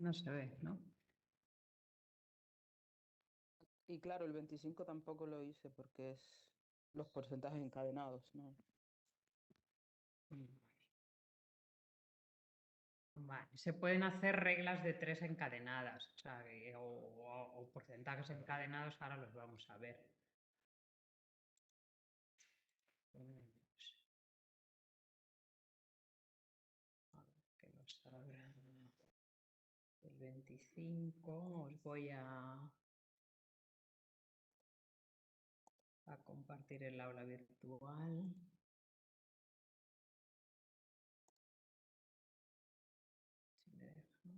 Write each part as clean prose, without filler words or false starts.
No se ve, ¿no? Y claro, el 25 tampoco lo hice porque es los porcentajes encadenados, ¿no? Vale, se pueden hacer reglas de 3 encadenadas, o sea, o porcentajes encadenados, ahora los vamos a ver. A ver, que nos abra el 25, os voy a compartir el aula virtual. Si me deja.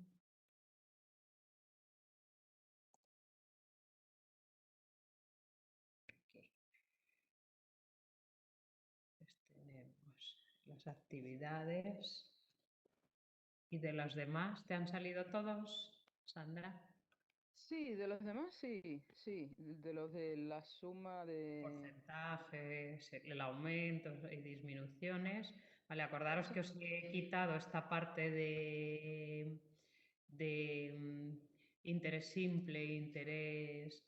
Aquí. Pues tenemos las actividades. ¿Y de los demás te han salido todos, Sandra? Sí, de los demás sí, sí, de los de la suma de... Porcentajes, el aumento y disminuciones. Vale, acordaros que os he quitado esta parte de interés simple, interés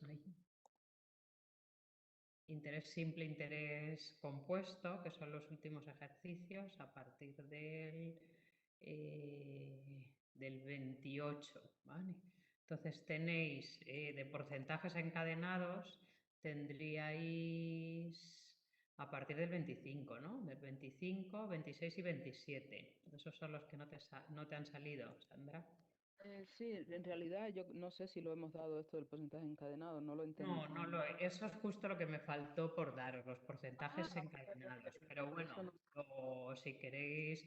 simple, interés compuesto, que son los últimos ejercicios a partir del 28, ¿vale? Entonces tenéis de porcentajes encadenados, tendríais a partir del 25, ¿no? Del 25, 26 y 27. Esos son los que no te han salido, Sandra. Sí, en realidad yo no sé si lo hemos dado esto del porcentaje encadenado, no lo No, entendí. eso es justo lo que me faltó por daros, los Ah, porcentajes ok, encadenados. ok, Pero eso no. bueno, o si queréis,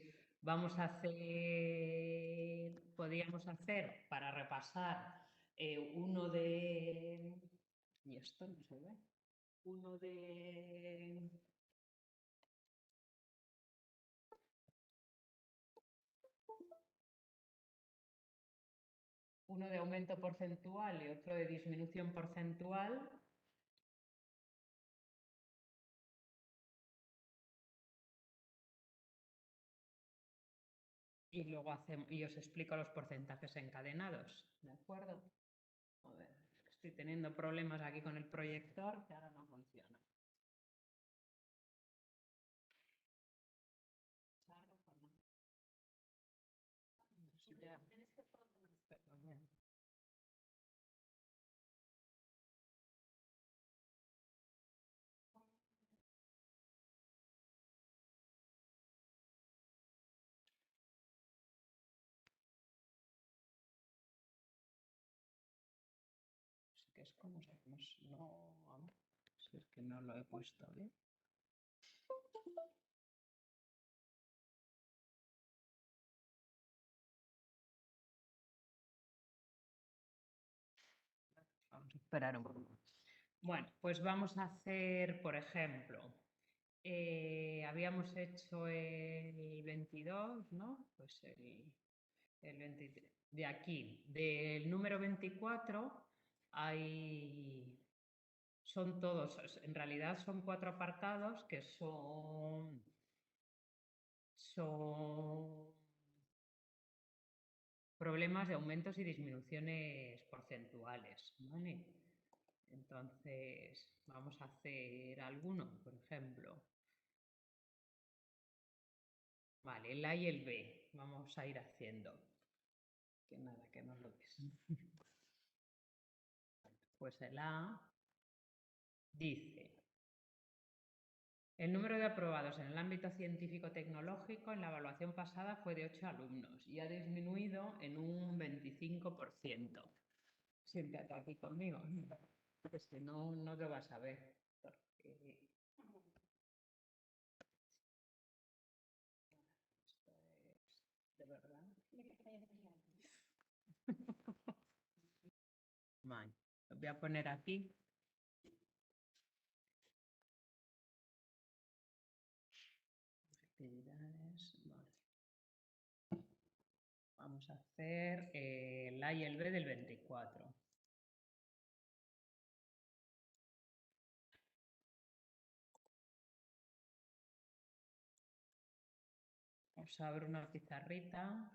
podríamos hacer para repasar uno de, y esto no se ve, uno de, uno de aumento porcentual y otro de disminución porcentual. Y luego y os explico los porcentajes encadenados, ¿de acuerdo? A ver, estoy teniendo problemas aquí con el proyector que ahora no funciona. Ya. Perdón. Sí que es como si no, a ver, si es que no lo he puesto bien. Vamos a esperar un poco. Bueno, pues vamos a hacer, por ejemplo, habíamos hecho el 22, ¿no? Pues el 23. De aquí, del número 24, son todos, en realidad son 4 apartados que son problemas de aumentos y disminuciones porcentuales, ¿vale? Entonces, vamos a hacer alguno, por ejemplo. Vale, el A y el B, vamos a ir haciendo. Que nada, que no lo ves. Pues el A dice: el número de aprobados en el ámbito científico-tecnológico en la evaluación pasada fue de 8 alumnos y ha disminuido en un 25%. Siéntate aquí conmigo, porque si no, no lo vas a ver. Porque esto es de verdad. Vale, lo voy a poner aquí. Actividades, vale. Vamos a hacer el A y el B del 24. Os abro una pizarrita.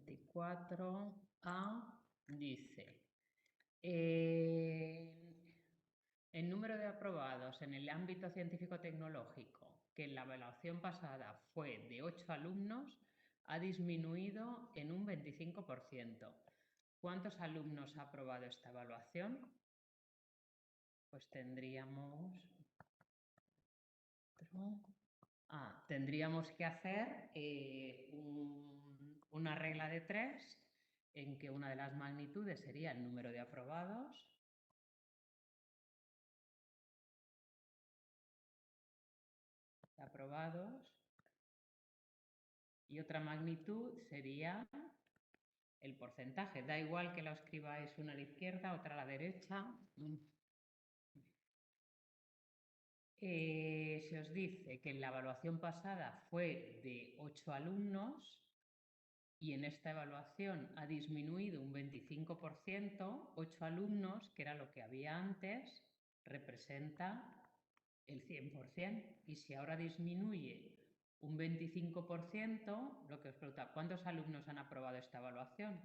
24A dice, el número de aprobados en el ámbito científico-tecnológico, que en la evaluación pasada fue de 8 alumnos, ha disminuido en un 25%. ¿Cuántos alumnos ha aprobado esta evaluación? Pues tendríamos que hacer una regla de 3 en que una de las magnitudes sería el número de aprobados y otra magnitud sería el porcentaje. Da igual que la escribáis una a la izquierda, otra a la derecha. Se os dice que en la evaluación pasada fue de 8 alumnos y en esta evaluación ha disminuido un 25%, 8 alumnos, que era lo que había antes, representa el 100%. Y si ahora disminuye un 25%, lo que os pregunta, ¿cuántos alumnos han aprobado esta evaluación?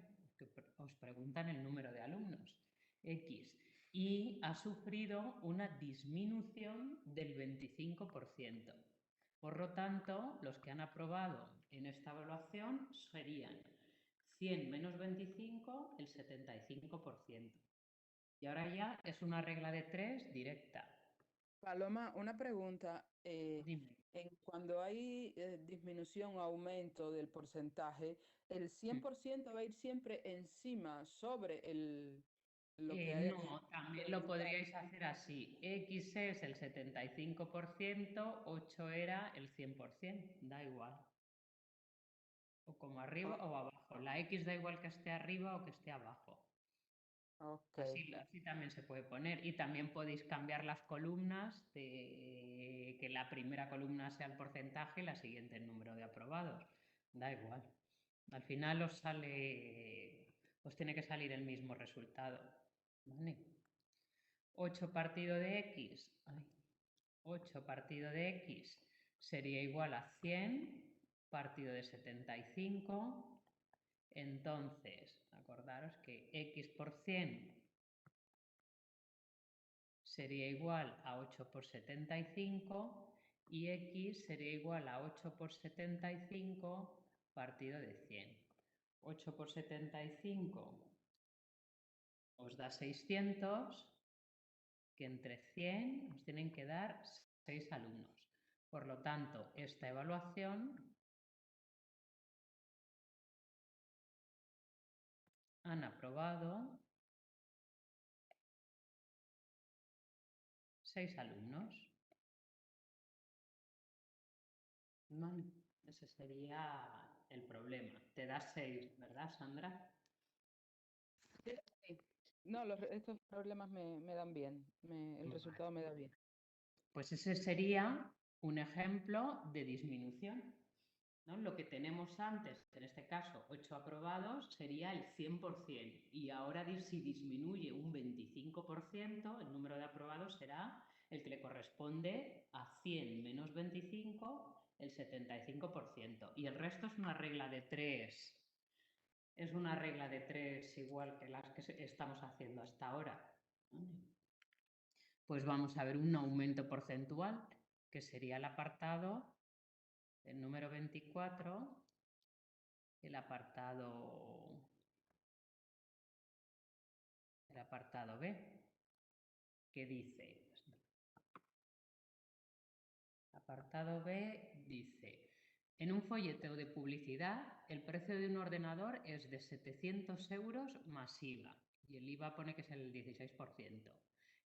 Os preguntan el número de alumnos, X. Y ha sufrido una disminución del 25%. Por lo tanto, los que han aprobado en esta evaluación serían 100 menos 25, el 75%. Y ahora ya es una regla de 3 directa. Paloma, una pregunta. Dime. Cuando hay disminución o aumento del porcentaje, ¿el 100% va a ir siempre encima sobre lo que haya No, también lo incrementado? podríais hacer así. X es el 75%, 8 era el 100%, da igual. O como arriba o abajo. La X da igual que esté arriba o que esté abajo. Okay. Así también se puede poner. Y también podéis cambiar las columnas, de que la primera columna sea el porcentaje y la siguiente el número de aprobados. Da igual. Al final os tiene que salir el mismo resultado. ¿Vale? 8 partido de X. 8 partido de X sería igual a 100 partido de 75. Entonces, acordaros que X por 100 sería igual a 8 por 75 y X sería igual a 8 por 75 partido de 100. 8 por 75 os da 600, que entre 100 os tienen que dar 6 alumnos. Por lo tanto, esta evaluación han aprobado 6 alumnos. Vale, ese sería el problema. Te da 6, ¿verdad, Sandra? Sí. No, estos problemas me dan bien. El resultado me da bien. Pues ese sería un ejemplo de disminución, ¿no? Lo que tenemos antes, en este caso 8 aprobados, sería el 100%. Y ahora si disminuye un 25%, el número de aprobados será el que le corresponde a 100 menos 25, el 75%. Y el resto es una regla de 3. Es una regla de 3 igual que las que estamos haciendo hasta ahora. Pues vamos a ver un aumento porcentual, que sería el apartado, el número 24, el apartado B, que dice, apartado B dice, en un folleto de publicidad el precio de un ordenador es de 700 euros más IVA, y el IVA pone que es el 16%.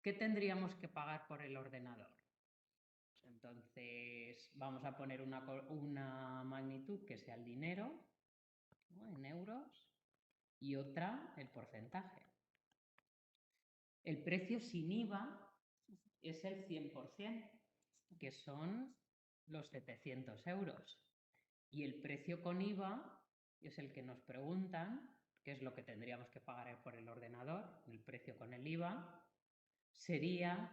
¿Qué tendríamos que pagar por el ordenador? Entonces vamos a poner una magnitud que sea el dinero, ¿no?, en euros, y otra el porcentaje. El precio sin IVA es el 100%, que son los 700 euros. Y el precio con IVA es el que nos preguntan, que es lo que tendríamos que pagar por el ordenador, el precio con el IVA,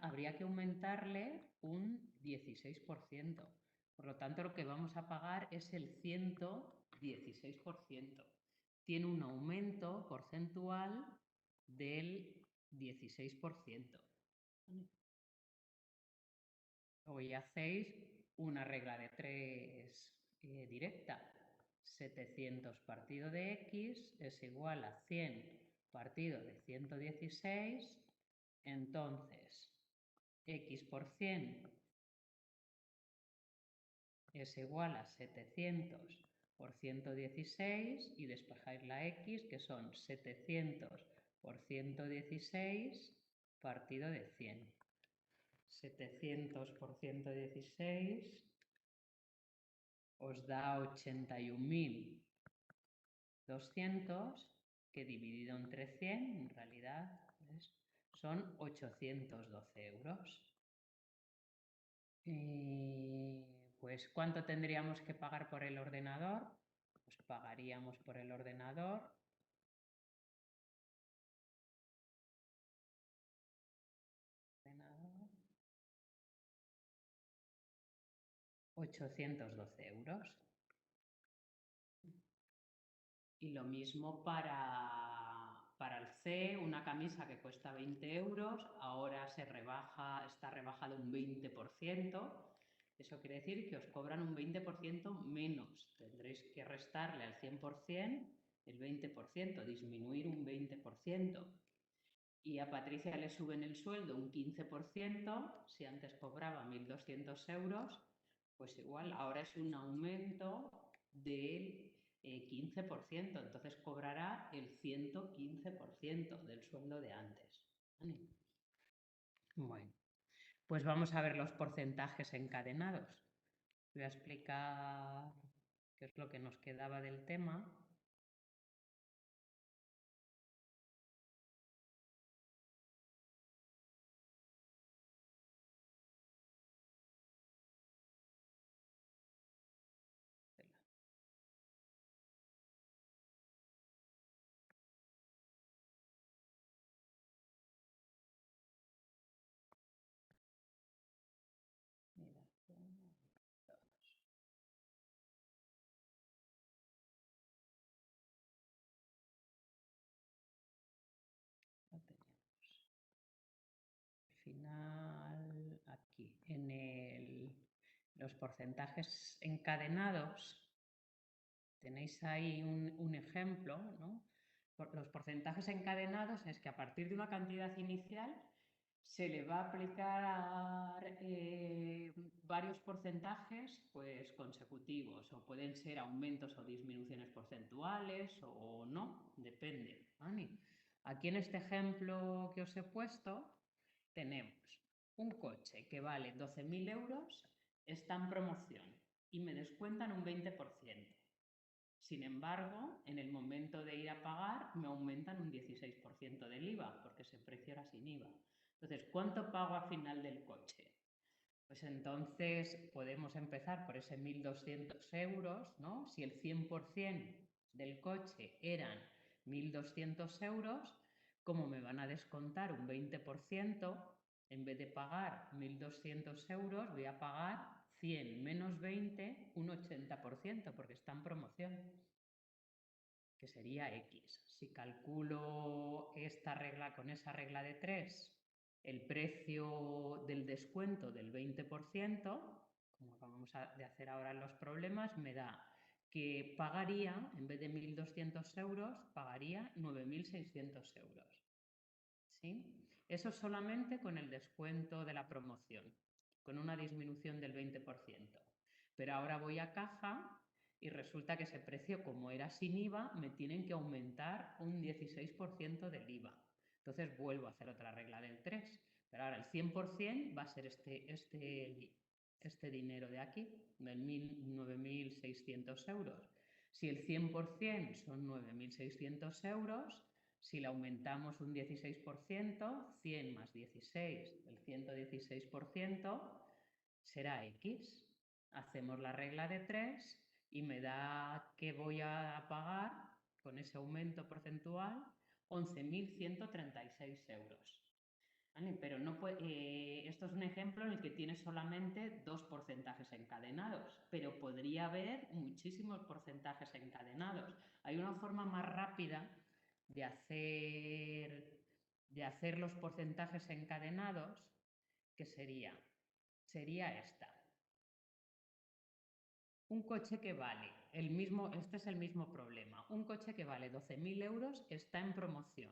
habría que aumentarle un 16%. Por lo tanto, lo que vamos a pagar es el 116%, tiene un aumento porcentual del 16%. Luego ya hacéis una regla de 3 directa. 700 partido de x es igual a 100 partido de 116. Entonces, x por 100 es igual a 700 por 116 y despejáis la x, que son 700 por 116 partido de 100. 700 por 116 os da 81.200, que dividido entre 100 en realidad son 812 euros. Pues, ¿cuánto tendríamos que pagar por el ordenador? Pues pagaríamos por el ordenador 812 euros. Y lo mismo para el C, una camisa que cuesta 20 euros, ahora está rebajado un 20%. Eso quiere decir que os cobran un 20% menos. Tendréis que restarle al 100% el 20%, disminuir un 20%. Y a Patricia le suben el sueldo un 15%, si antes cobraba 1.200 euros, pues igual ahora es un aumento del 15%, entonces cobrará el 115% del sueldo de antes. ¿Vale? Bueno, pues vamos a ver los porcentajes encadenados. Voy a explicar qué es lo que nos quedaba del tema. Final, aquí, en los porcentajes encadenados, tenéis ahí un ejemplo, ¿no? Los porcentajes encadenados es que a partir de una cantidad inicial se le va a aplicar varios porcentajes pues, consecutivos, o pueden ser aumentos o disminuciones porcentuales o no, depende. ¿Vale? Aquí en este ejemplo que os he puesto tenemos un coche que vale 12.000 euros, está en promoción y me descuentan un 20%. Sin embargo, en el momento de ir a pagar me aumentan un 16% del IVA, porque ese precio era sin IVA. Entonces, ¿cuánto pago a final del coche? Pues entonces podemos empezar por ese 1.200 euros, ¿no? Si el 100% del coche eran 1.200 euros, como me van a descontar un 20%, en vez de pagar 1.200 euros, voy a pagar 100 menos 20, un 80%, porque está en promoción, que sería X. Si calculo esta regla con esa regla de 3, el precio del descuento del 20%, como acabamos de hacer ahora en los problemas, me da que pagaría, en vez de 1.200 euros, pagaría 9.600 euros. ¿Sí? Eso solamente con el descuento de la promoción, con una disminución del 20%. Pero ahora voy a caja y resulta que ese precio, como era sin IVA, me tienen que aumentar un 16% del IVA. Entonces vuelvo a hacer otra regla del 3. Pero ahora el 100% va a ser este dinero de aquí, de 9.600 euros. Si el 100% son 9.600 euros, si le aumentamos un 16%, 100 más 16, el 116%, será X. Hacemos la regla de 3 y me da que voy a pagar, con ese aumento porcentual, 11.136 euros. ¿Vale? Pero no esto es un ejemplo en el que tiene solamente 2 porcentajes encadenados, pero podría haber muchísimos porcentajes encadenados. Hay una forma más rápida de hacer los porcentajes encadenados, que sería esta. Un coche que vale este es el mismo problema. Un coche que vale 12.000 euros está en promoción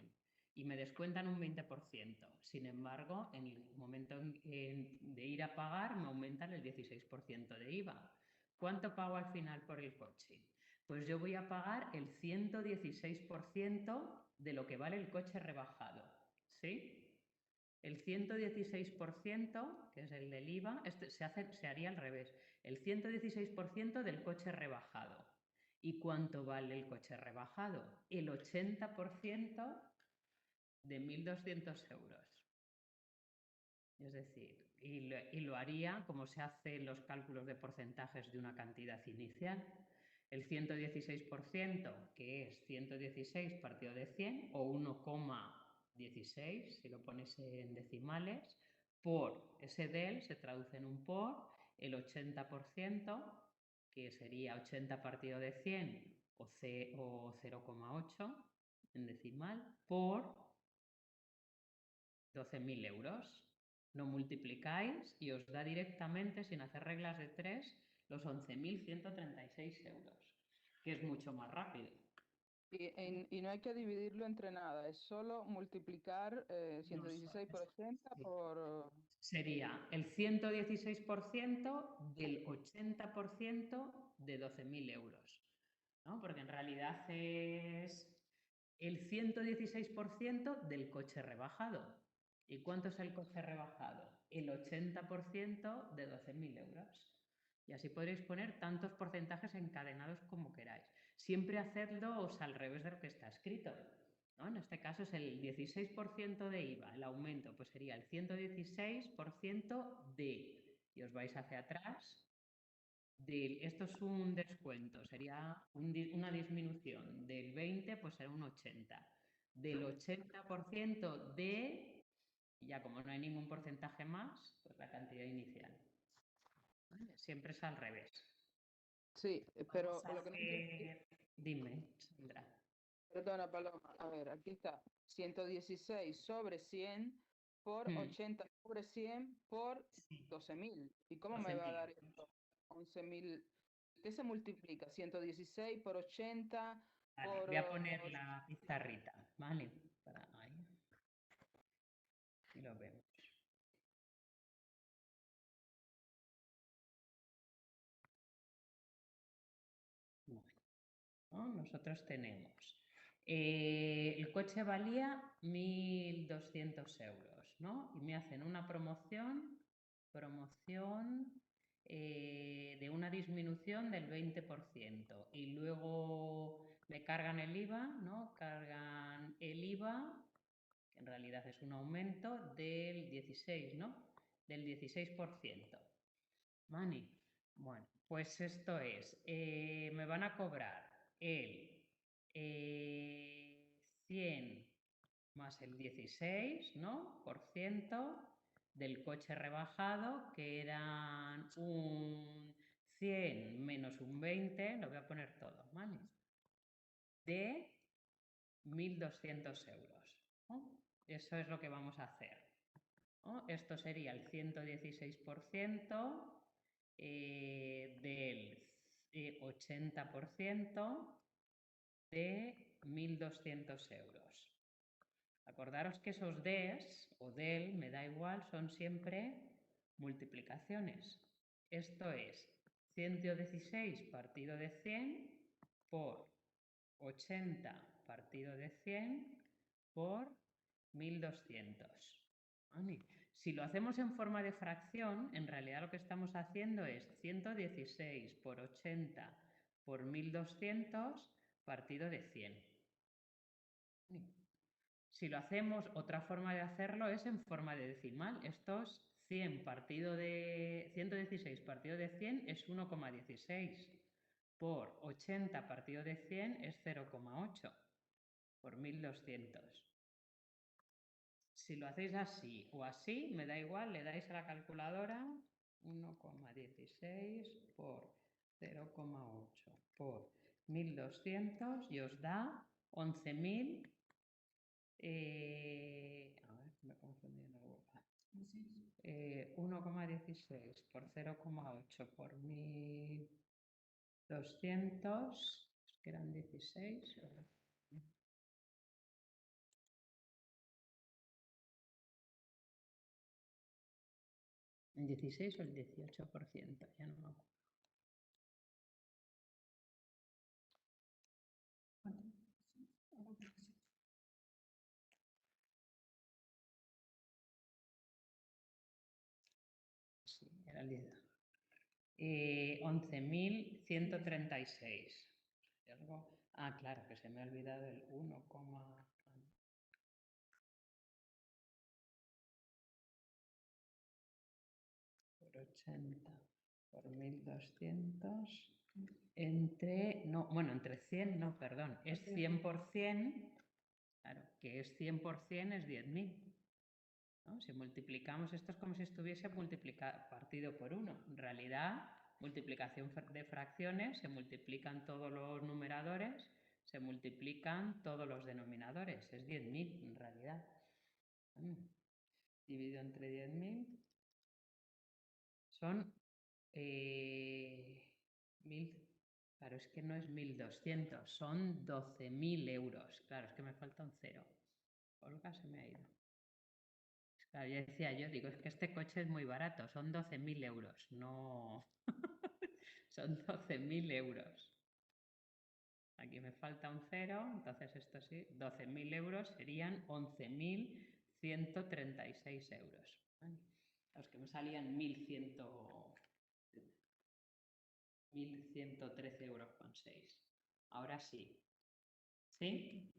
y me descuentan un 20%. Sin embargo, en el momento de ir a pagar me aumentan el 16% de IVA. ¿Cuánto pago al final por el coche? Pues yo voy a pagar el 116% de lo que vale el coche rebajado. ¿Sí? El 116%, que es el del IVA, se haría al revés. El 116% del coche rebajado. ¿Y cuánto vale el coche rebajado? El 80% de 1.200 euros. Es decir, y lo haría como se hacen los cálculos de porcentajes de una cantidad inicial. El 116%, que es 116 partido de 100, o 1,16, si lo pones en decimales, por ese del se traduce en un por, el 80%, que sería 80 partido de 100 o 0,8 en decimal, por 12.000 euros. Lo multiplicáis y os da directamente, sin hacer reglas de 3, los 11.136 euros, que es mucho más rápido. Y no hay que dividirlo entre nada, es solo multiplicar 116 por 80 Sí. por... Sería el 116% del 80% de 12.000 euros, ¿no? Porque en realidad es el 116% del coche rebajado. ¿Y cuánto es el coche rebajado? El 80% de 12.000 euros. Y así podréis poner tantos porcentajes encadenados como queráis. Siempre hacedlos al revés de lo que está escrito, ¿no? En este caso es el 16% de IVA, el aumento, pues sería el 116% de, y os vais hacia atrás, esto es un descuento, sería una disminución del 20, pues será un 80. Del 80% de, ya como no hay ningún porcentaje más, pues la cantidad inicial. ¿Vale? Siempre es al revés. Sí, pero lo que no entiendo... Dime, Sandra. Perdona, Paloma. A ver, aquí está. 116 sobre 100 por 80 sobre 100 por Sí, 12.000. ¿Y cómo me va a 12.000. dar esto? 11.000. ¿Qué se multiplica? 116 por 80 Vale, por... voy a poner la pizarrita, ¿vale? Para ahí. Y lo vemos. Bueno, ¿no? Nosotros tenemos... el coche valía 1.200 euros, ¿no? Y me hacen una promoción de una disminución del 20%. Y luego me cargan el IVA, ¿no? Cargan el IVA, que en realidad es un aumento del 16, ¿no? Del 16%. ¿Vale? Bueno, pues esto es, me van a cobrar el 100 más el 16, ¿no? Por ciento del coche rebajado, que eran un 100 menos un 20, lo voy a poner todo, ¿vale? De 1.200 euros, ¿no? Eso es lo que vamos a hacer, ¿no? Esto sería el 116% del 80% de 1.200 euros. Acordaros que esos des o del, me da igual, son siempre multiplicaciones. Esto es 116 partido de 100 por 80 partido de 100 por 1.200. ¿Vale? Si lo hacemos en forma de fracción, en realidad lo que estamos haciendo es 116 por 80 por 1.200 partido de 100. Si lo hacemos, otra forma de hacerlo es en forma de decimal. Esto es 100 partido de 116 partido de 100 es 1,16. Por 80 partido de 100 es 0,8 por 1.200. Si lo hacéis así o así, me da igual, le dais a la calculadora 1,16 por 0,8 por 1200 y os da 11.000. A ver, me he confundido en la boca. 1,16 por 0,8 por 1200, que eran 16. ¿El 16 o el 18%? Ya no me acuerdo. Sí, era el 10. 11.136. Ah, claro, que se me ha olvidado el 1, por 80 por 1200 entre, no, bueno, entre 100, no, perdón, es 100%, claro, que es 100% es 10.000. ¿No? Si multiplicamos, esto es como si estuviese partido por 1. En realidad, multiplicación de fracciones, se multiplican todos los numeradores, se multiplican todos los denominadores. Es 10.000 en realidad. Dividido entre 10.000 son 1.000. Claro, es que no es 1.200, son 12.000 euros. Claro, es que me falta un cero. Olga se me ha ido. Claro, ya decía yo, digo, es que este coche es muy barato, son 12.000 euros, no, son 12.000 euros. Aquí me falta un cero, entonces esto sí, 12.000 euros serían 11.136 euros. ¿Vale? Los que me salían 1.113 euros con 6. Ahora sí. ¿Sí?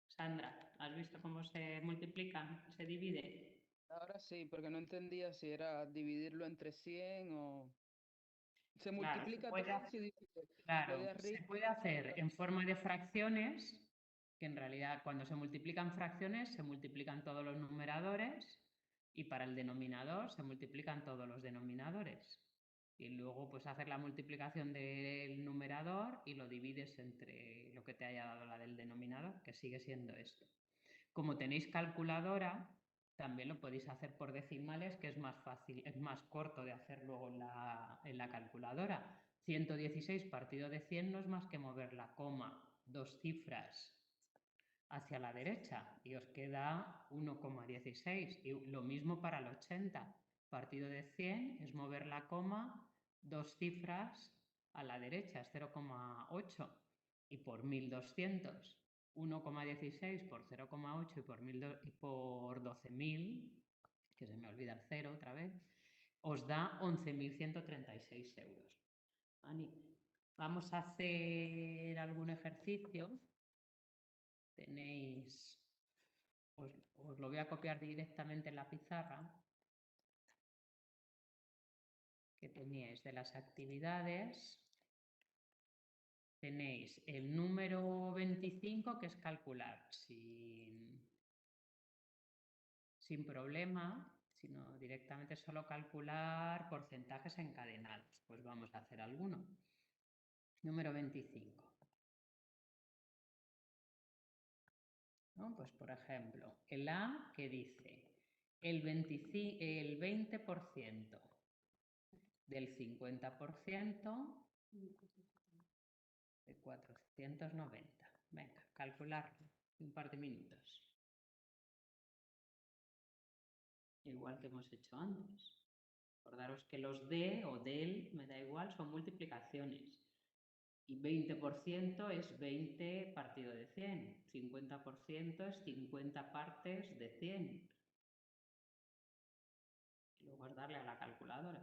Sandra, ¿has visto cómo se multiplican, se divide? Ahora sí, porque no entendía si era dividirlo entre 100 o... Se Claro, multiplica todo y se divide. Lo de se arriba. puede hacer en forma de fracciones, que en realidad cuando se multiplican fracciones se multiplican todos los numeradores y para el denominador se multiplican todos los denominadores. Y luego pues hacer la multiplicación del numerador y lo divides entre lo que te haya dado la del denominador, que sigue siendo esto. Como tenéis calculadora, también lo podéis hacer por decimales, que es más fácil, es más corto de hacer luego en la calculadora. 116 partido de 100 no es más que mover la coma, 2 cifras hacia la derecha y os queda 1,16. Y lo mismo para el 80. Partido de 100 es mover la coma, 2 cifras a la derecha, es 0,8. Y por 1200, 1,16 por 0,8 y por 12.000, que se me olvida el 0 otra vez, os da 11.136 euros. Ani, vamos a hacer algún ejercicio. Tenéis, os lo voy a copiar directamente en la pizarra que teníais de las actividades. Tenéis el número 25, que es calcular sin problema, sino directamente solo calcular porcentajes encadenados. Pues vamos a hacer alguno. Número 25. ¿No? Pues por ejemplo, el A que dice el 20% del 50% de 490. Venga, calcularlo un par de minutos. Igual que hemos hecho antes. Recordaros que los de o del, me da igual, son multiplicaciones. Y 20% es 20 partido de 100. 50% es 50 partes de 100. Y luego es darle a la calculadora.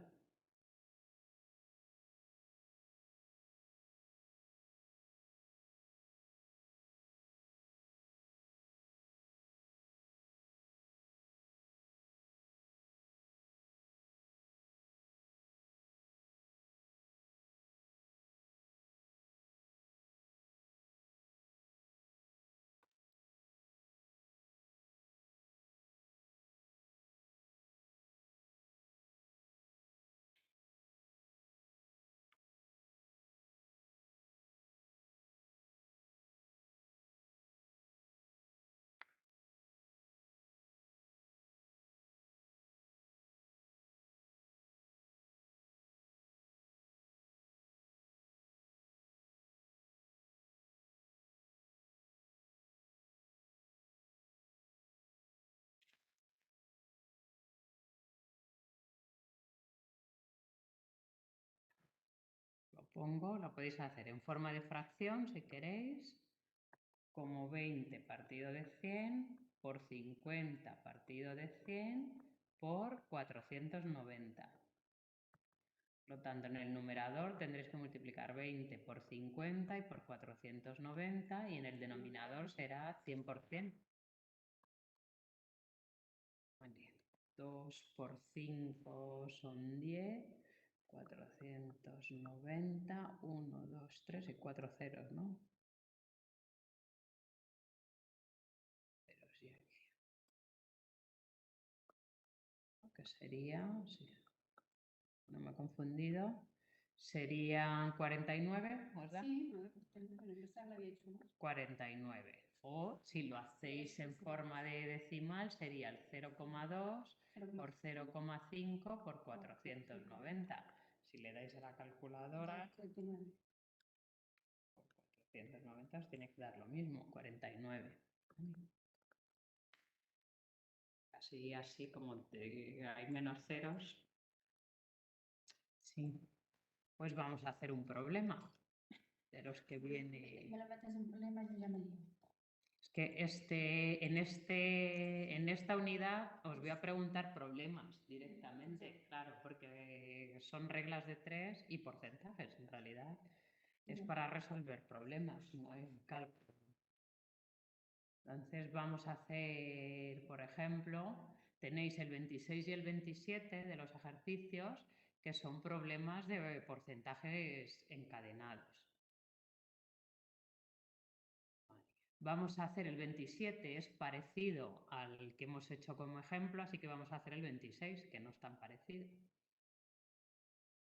pongo, lo podéis hacer en forma de fracción si queréis, como 20 partido de 100 por 50 partido de 100 por 490. Por lo tanto, en el numerador tendréis que multiplicar 20 por 50 y por 490 y en el denominador será 100%. 2 por 5 son 10, 490, 1, 2, 3 y 4 ceros, ¿no? Ceros y aquí. Que sería, sí, no me he confundido, serían 49, ¿os da? Sí, en empezar la había hecho más. 49. O si lo hacéis en forma de decimal sería el 0,2 por 0,5 por 490. Si le dais a la calculadora, 490 os tiene que dar lo mismo, 49. Así como hay menos ceros. Sí. Pues vamos a hacer un problema de los que viene. Me lo metes en problema y yo ya me lío. Es que en esta unidad os voy a preguntar problemas directamente, claro, porque son reglas de 3 y porcentajes en realidad. Es para resolver problemas, no es cálculo. Entonces vamos a hacer, por ejemplo, tenéis el 26 y el 27 de los ejercicios que son problemas de porcentajes encadenados. Vamos a hacer el 27, es parecido al que hemos hecho como ejemplo, así que vamos a hacer el 26, que no es tan parecido.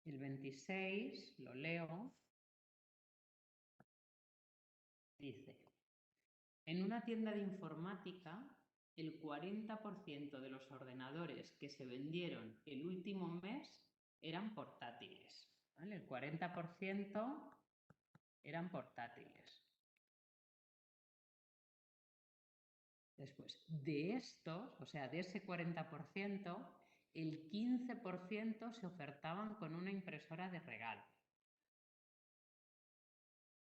El 26, lo leo, dice, en una tienda de informática, el 40% de los ordenadores que se vendieron el último mes eran portátiles, ¿vale? El 40% eran portátiles. Después, de estos, o sea, de ese 40%, el 15% se ofertaban con una impresora de regalo.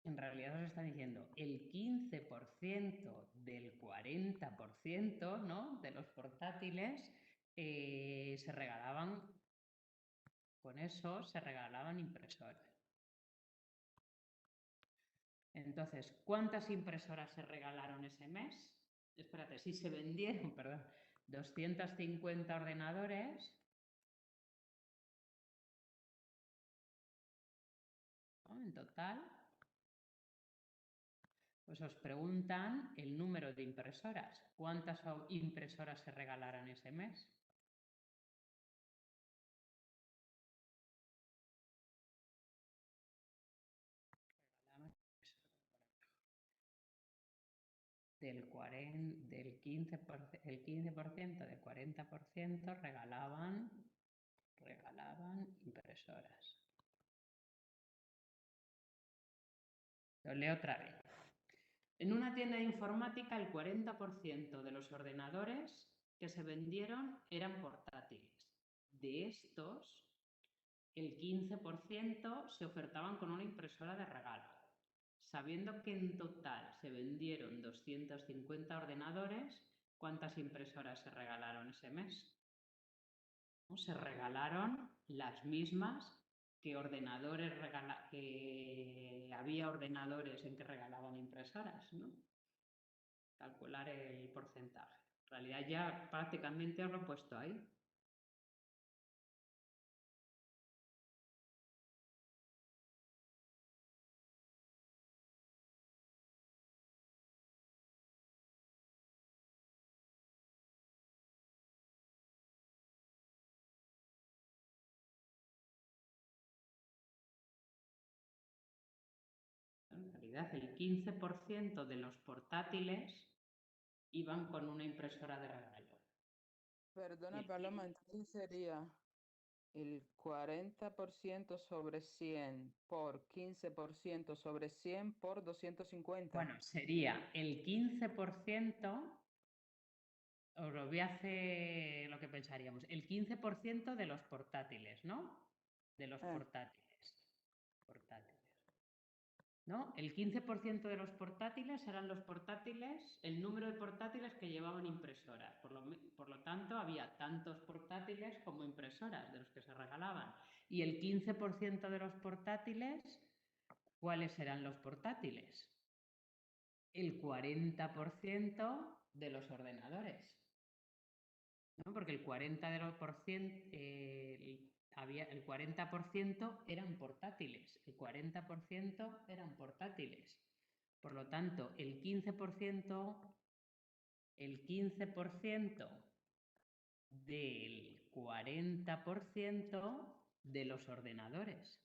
En realidad os están diciendo, el 15% del 40%, ¿no?, de los portátiles se regalaban, con eso se regalaban impresoras. Entonces, ¿cuántas impresoras se regalaron ese mes? Espérate, si se vendieron, perdón, 250 ordenadores, ¿no?, en total, pues os preguntan el número de impresoras. ¿Cuántas impresoras se regalaron ese mes? Del 15%, el 15% del 40% regalaban impresoras. Lo leo otra vez. En una tienda de informática, el 40% de los ordenadores que se vendieron eran portátiles. De estos, el 15% se ofertaban con una impresora de regalo. Sabiendo que en total se vendieron 250 ordenadores, ¿cuántas impresoras se regalaron ese mes? ¿No? Se regalaron las mismas que había ordenadores en que regalaban impresoras, ¿no? Calcular el porcentaje. En realidad ya prácticamente os lo he puesto ahí. En realidad, el 15% de los portátiles iban con una impresora de regalo. Perdona, Paloma, entonces sería el 40% sobre 100 por 15% sobre 100 por 250. Bueno, sería el 15%, os lo voy a hacer lo que pensaríamos, el 15% de los portátiles, ¿no? De los portátiles. portátiles. ¿No? El 15% de los portátiles eran los portátiles, el número de portátiles que llevaban impresoras. Por lo tanto, había tantos portátiles como impresoras de los que se regalaban. Y el 15% de los portátiles, ¿cuáles eran los portátiles? El 40% de los ordenadores. ¿No? Porque el 40% eran portátiles. El 40% eran portátiles. Por lo tanto, el 15% del 40% de los ordenadores,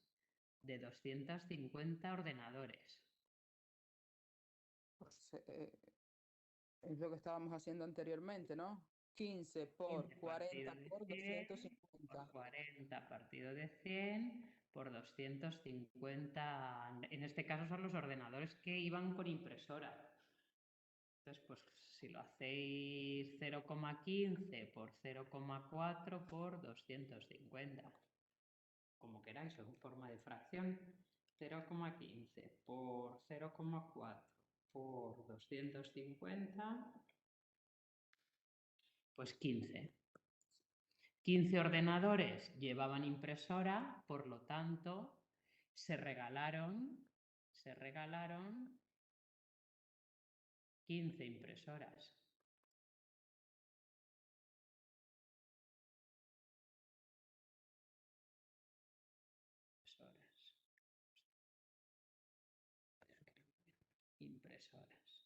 de 250 ordenadores. Pues, es lo que estábamos haciendo anteriormente, ¿no? 15 por 15 40 partido de por 100 250. por 40 partido de 100 por 250. En este caso son los ordenadores que iban con impresora. Entonces, pues si lo hacéis 0,15 por 0,4 por 250. Como queráis, en forma de fracción. 0,15 por 0,4 por 250, pues 15. 15 ordenadores llevaban impresora, por lo tanto, se regalaron 15 impresoras. Impresoras.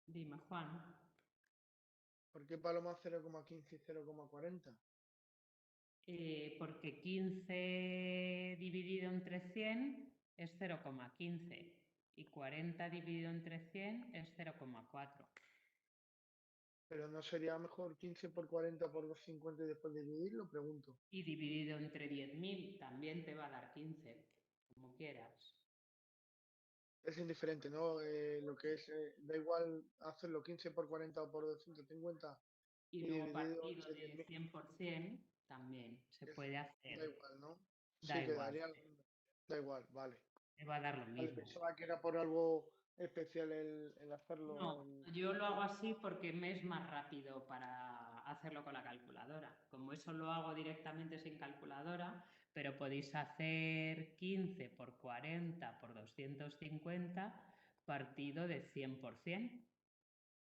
Dime, Juan. ¿Por qué Paloma 0,15 y 0,40? Porque 15 dividido entre 100 es 0,15 y 40 dividido entre 100 es 0,4. ¿Pero no sería mejor 15 por 40 por 250 y después de dividirlo? Pregunto. Y dividido entre 10.000 también te va a dar 15, como quieras. Es indiferente, ¿no? Lo que es, da igual hacerlo 15 por 40 o por 250 Y y luego dividido partido entre de 10.000. 100% también se puede hacer. Da igual, ¿no? Da Sí, igual. Da igual, vale. Te va a dar lo Vale, mismo. pensaba que era por algo especial el hacerlo. No, yo lo hago así porque me es más rápido para hacerlo con la calculadora. Como eso lo hago directamente sin calculadora, pero podéis hacer 15 por 40 por 250 partido de 100%,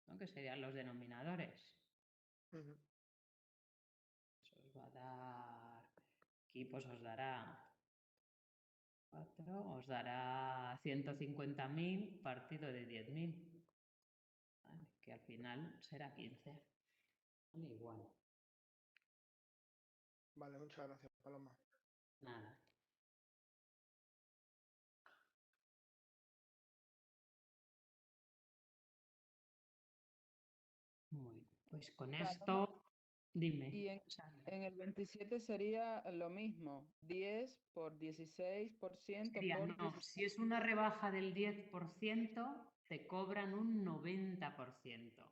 ¿no? Que serían los denominadores. Ujú. Eso os va a dar, aquí pues os dará 4, os dará 150.000 partido de 10.000, ¿vale? Que al final será 15. Igual. Vale, muchas gracias, Paloma. Nada. Muy bien. Pues con Paloma, esto, dime. y en el 27 sería lo mismo, 10 por 16% Sería, por no, 16. si es una rebaja del 10%, te cobran un 90%,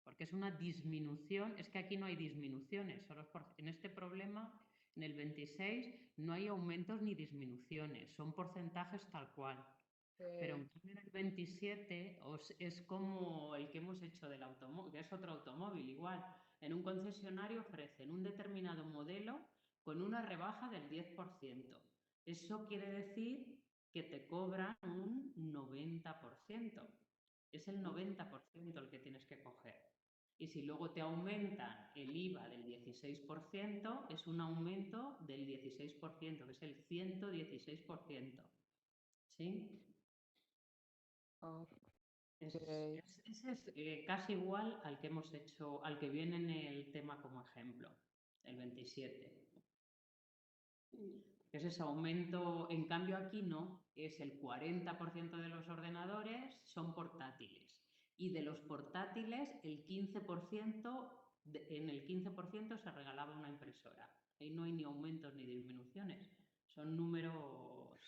porque es una disminución, es que aquí no hay disminuciones, en este problema, en el 26, no hay aumentos ni disminuciones, son porcentajes tal cual. Pero en cambio en el 27 es como el que hemos hecho del automóvil, que es otro automóvil igual. En un concesionario ofrecen un determinado modelo con una rebaja del 10%. Eso quiere decir que te cobran un 90%. Es el 90% el que tienes que coger. Y si luego te aumentan el IVA del 16%, es un aumento del 16%, que es el 116%. ¿Sí? Ok. Ese es casi igual al que hemos hecho, al que viene en el tema como ejemplo, el 27. Es ese aumento, en cambio aquí no, es el 40% de los ordenadores son portátiles y de los portátiles el 15%, en el 15% se regalaba una impresora. Ahí no hay ni aumentos ni disminuciones, son números,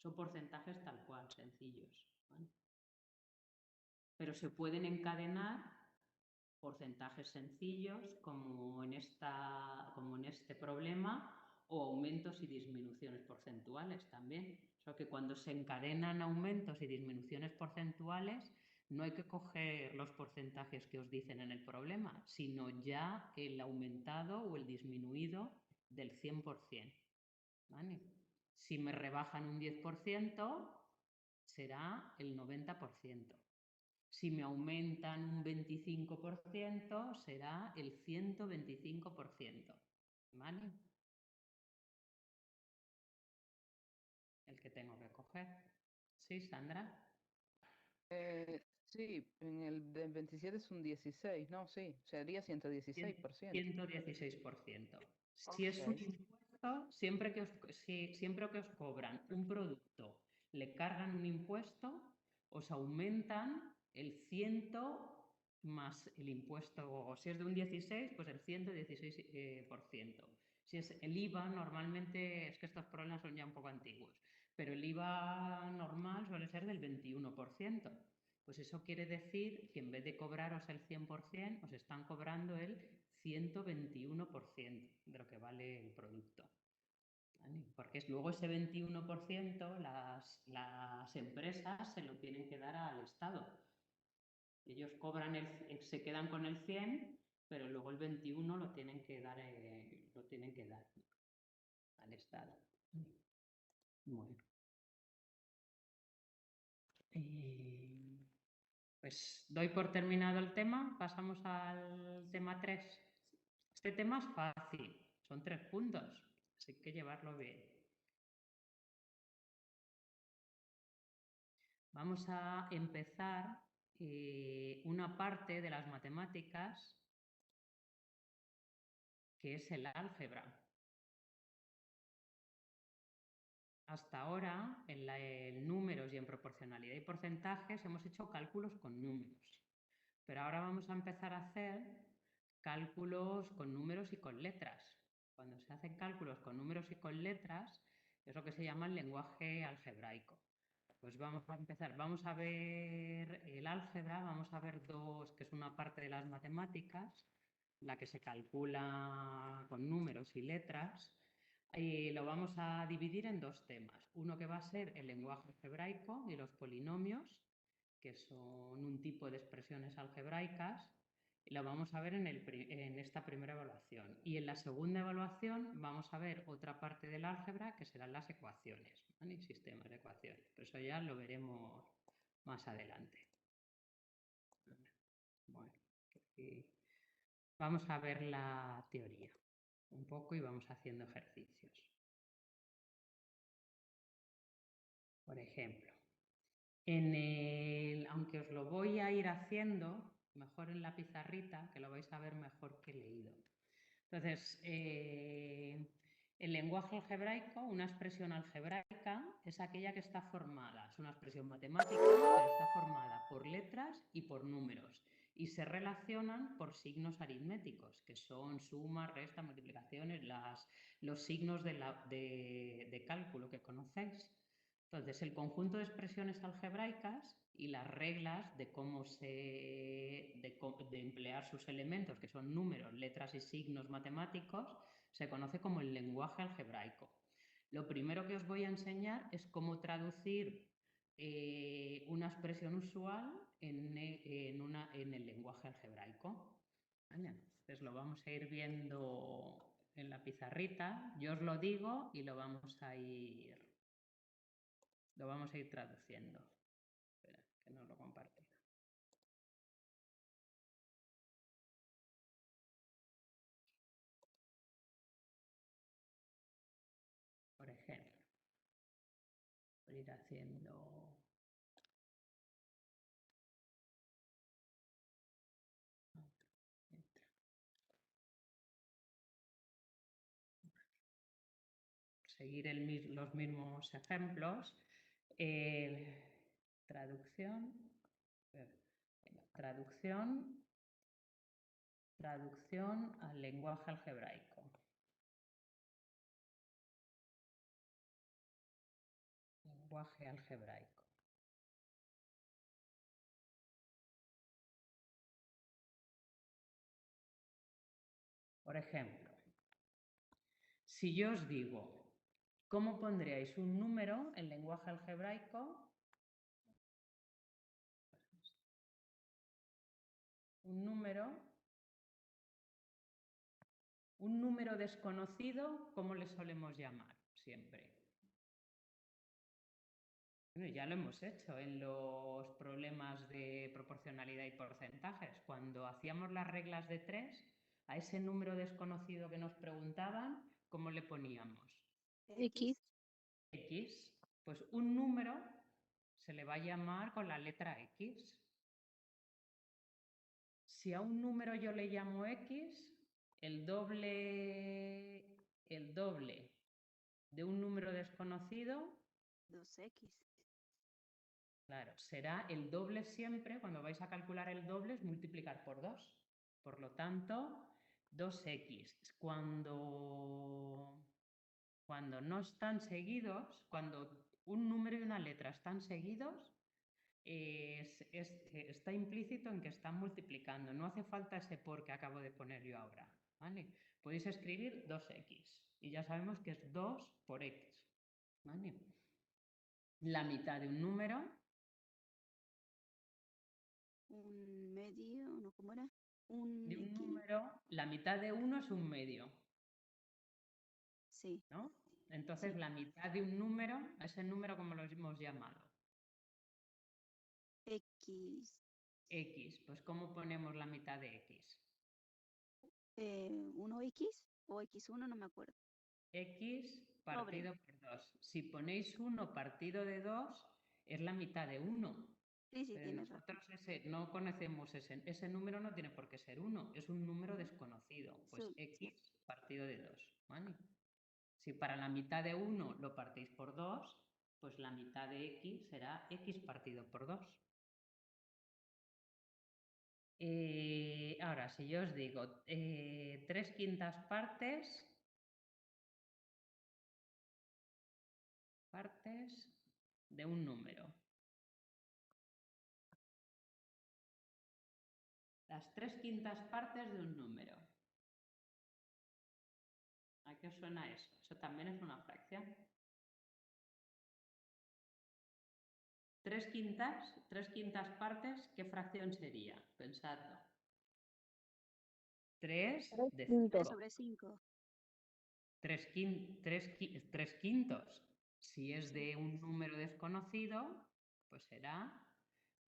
son porcentajes tal cual, sencillos, ¿vale? Pero se pueden encadenar porcentajes sencillos como en este problema, o aumentos y disminuciones porcentuales también. O sea que cuando se encadenan aumentos y disminuciones porcentuales, no hay que coger los porcentajes que os dicen en el problema, sino ya el aumentado o el disminuido del 100%. ¿Vale? Si me rebajan un 10%, será el 90%. Si me aumentan un 25%, será el 125%. ¿Vale? El que tengo que coger. ¿Sí, Sandra? Sí, en el del 27 es un 16, ¿no? Sí, sería 116%. 116%. Si es un Ok. impuesto, siempre que os cobran un producto, le cargan un impuesto, os aumentan el 100 más el impuesto, o si es de un 16, pues el 116%. Si es el IVA, normalmente, es que estos problemas son ya un poco antiguos, pero el IVA normal suele ser del 21%. Pues eso quiere decir que en vez de cobraros el 100%, os están cobrando el 121% de lo que vale el producto. ¿Vale? Porque luego ese 21% las empresas se lo tienen que dar al Estado. Ellos cobran se quedan con el 100, pero luego el 21 lo tienen que dar al Estado. Bueno. Pues doy por terminado el tema, pasamos al tema 3. Este tema es fácil, son 3 puntos, así que llevarlo bien. Vamos a empezar una parte de las matemáticas que es el álgebra. Hasta ahora, en números y en proporcionalidad y porcentajes, hemos hecho cálculos con números. Pero ahora vamos a empezar a hacer cálculos con números y con letras. Cuando se hacen cálculos con números y con letras, es lo que se llama el lenguaje algebraico. Pues vamos a empezar. Vamos a ver el álgebra, vamos a ver dos, que es una parte de las matemáticas, la que se calcula con números y letras. Y lo vamos a dividir en dos temas. Uno que va a ser el lenguaje algebraico y los polinomios, que son un tipo de expresiones algebraicas, y lo vamos a ver en esta primera evaluación. Y en la segunda evaluación vamos a ver otra parte del álgebra, que serán las ecuaciones, ¿vale? Y sistemas de ecuaciones. Pero eso ya lo veremos más adelante. Bueno, vamos a ver la teoría un poco y vamos haciendo ejercicios. Por ejemplo, aunque os lo voy a ir haciendo, mejor en la pizarrita, que lo vais a ver mejor que leído. Entonces, el lenguaje algebraico, una expresión algebraica, es aquella que está formada, es una expresión matemática, pero está formada por letras y por números, y se relacionan por signos aritméticos, que son sumas, restas, multiplicaciones, los signos de cálculo que conocéis. Entonces, el conjunto de expresiones algebraicas y las reglas de cómo de emplear sus elementos, que son números, letras y signos matemáticos, se conoce como el lenguaje algebraico. Lo primero que os voy a enseñar es cómo traducir una expresión usual en el lenguaje algebraico. ¿Vale? Entonces lo vamos a ir viendo en la pizarrita. Yo os lo digo y lo vamos a ir traduciendo. Espera, que no lo comparto. Por ejemplo, voy a ir haciendo... Seguir los mismos ejemplos. Traducción al lenguaje algebraico. Lenguaje algebraico. Por ejemplo, si yo os digo, ¿cómo pondríais un número en lenguaje algebraico? Un número desconocido, ¿cómo le solemos llamar siempre? Bueno, ya lo hemos hecho en los problemas de proporcionalidad y porcentajes. Cuando hacíamos las reglas de 3, a ese número desconocido que nos preguntaban, ¿cómo le poníamos? X. X. Pues un número se le va a llamar con la letra X. Si a un número yo le llamo X, el doble de un número desconocido, 2X. claro, será el doble siempre. Cuando vais a calcular el doble es multiplicar por 2. Por lo tanto, 2X. Cuando no están seguidos, cuando un número y una letra están seguidos, está implícito en que están multiplicando. No hace falta ese por que acabo de poner yo ahora, ¿vale? Podéis escribir 2x y ya sabemos que es 2 por x, ¿vale? La mitad de un número. Un medio, ¿no? ¿Cómo era? De un número, la mitad de 1 es un medio. Sí. ¿No? Entonces, Sí. la mitad de un número, a ese número, ¿cómo lo hemos llamado? X. X. Pues, ¿cómo ponemos la mitad de X? 1X o X1, no me acuerdo. X partido por 2. Si ponéis 1 partido de 2, es la mitad de 1. Sí, sí, Pero tienes razón. nosotros no conocemos ese número, no tiene por qué ser 1, es un número desconocido. Pues Sí. X partido de 2, ¿vale? Si para la mitad de 1 lo partís por 2, pues la mitad de X será X partido por 2. Ahora, si yo os digo 3/5 partes de un número. Las 3/5 partes de un número. ¿A qué os suena eso? Eso también es una fracción. 3/5 partes, ¿qué fracción sería? Pensadlo. 3 de 5. 3 sobre 5. 3/5. Si es de un número desconocido, pues será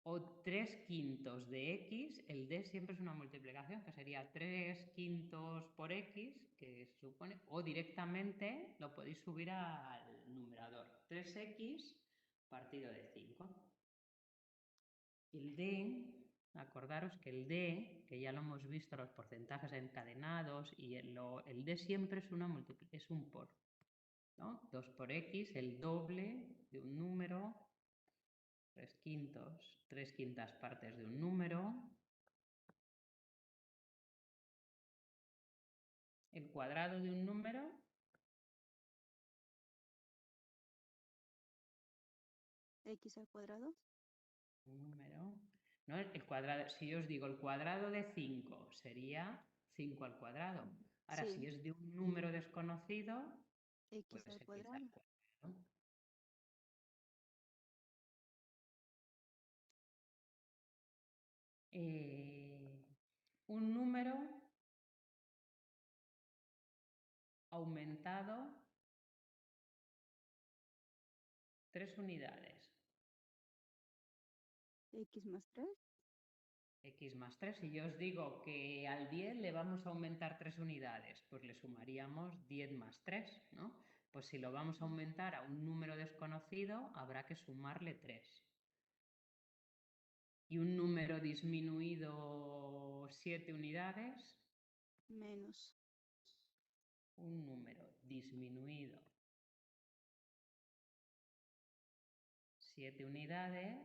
o 3/5 de x, el d siempre es una multiplicación, que sería 3/5 por x, que se supone, o directamente lo podéis subir al numerador. 3x partido de 5. El d, acordaros que el d, que ya lo hemos visto, los porcentajes encadenados, y el d siempre es un por, ¿no? 2 por x, el doble de un número, 3/5 partes de un número, el cuadrado de un número, X al cuadrado. un número, ¿no? El cuadrado, si yo os digo el cuadrado de 5 sería 5 al cuadrado. Ahora, Sí. si es de un número desconocido, X pues al X al cuadrado. cuadrado. Un número aumentado 3 unidades. X más 3. X más 3. Si yo os digo que al 10 le vamos a aumentar 3 unidades, pues le sumaríamos 10 más 3, ¿no? Pues si lo vamos a aumentar a un número desconocido, habrá que sumarle 3. Y un número disminuido 7 unidades. Menos. Un número disminuido 7 unidades.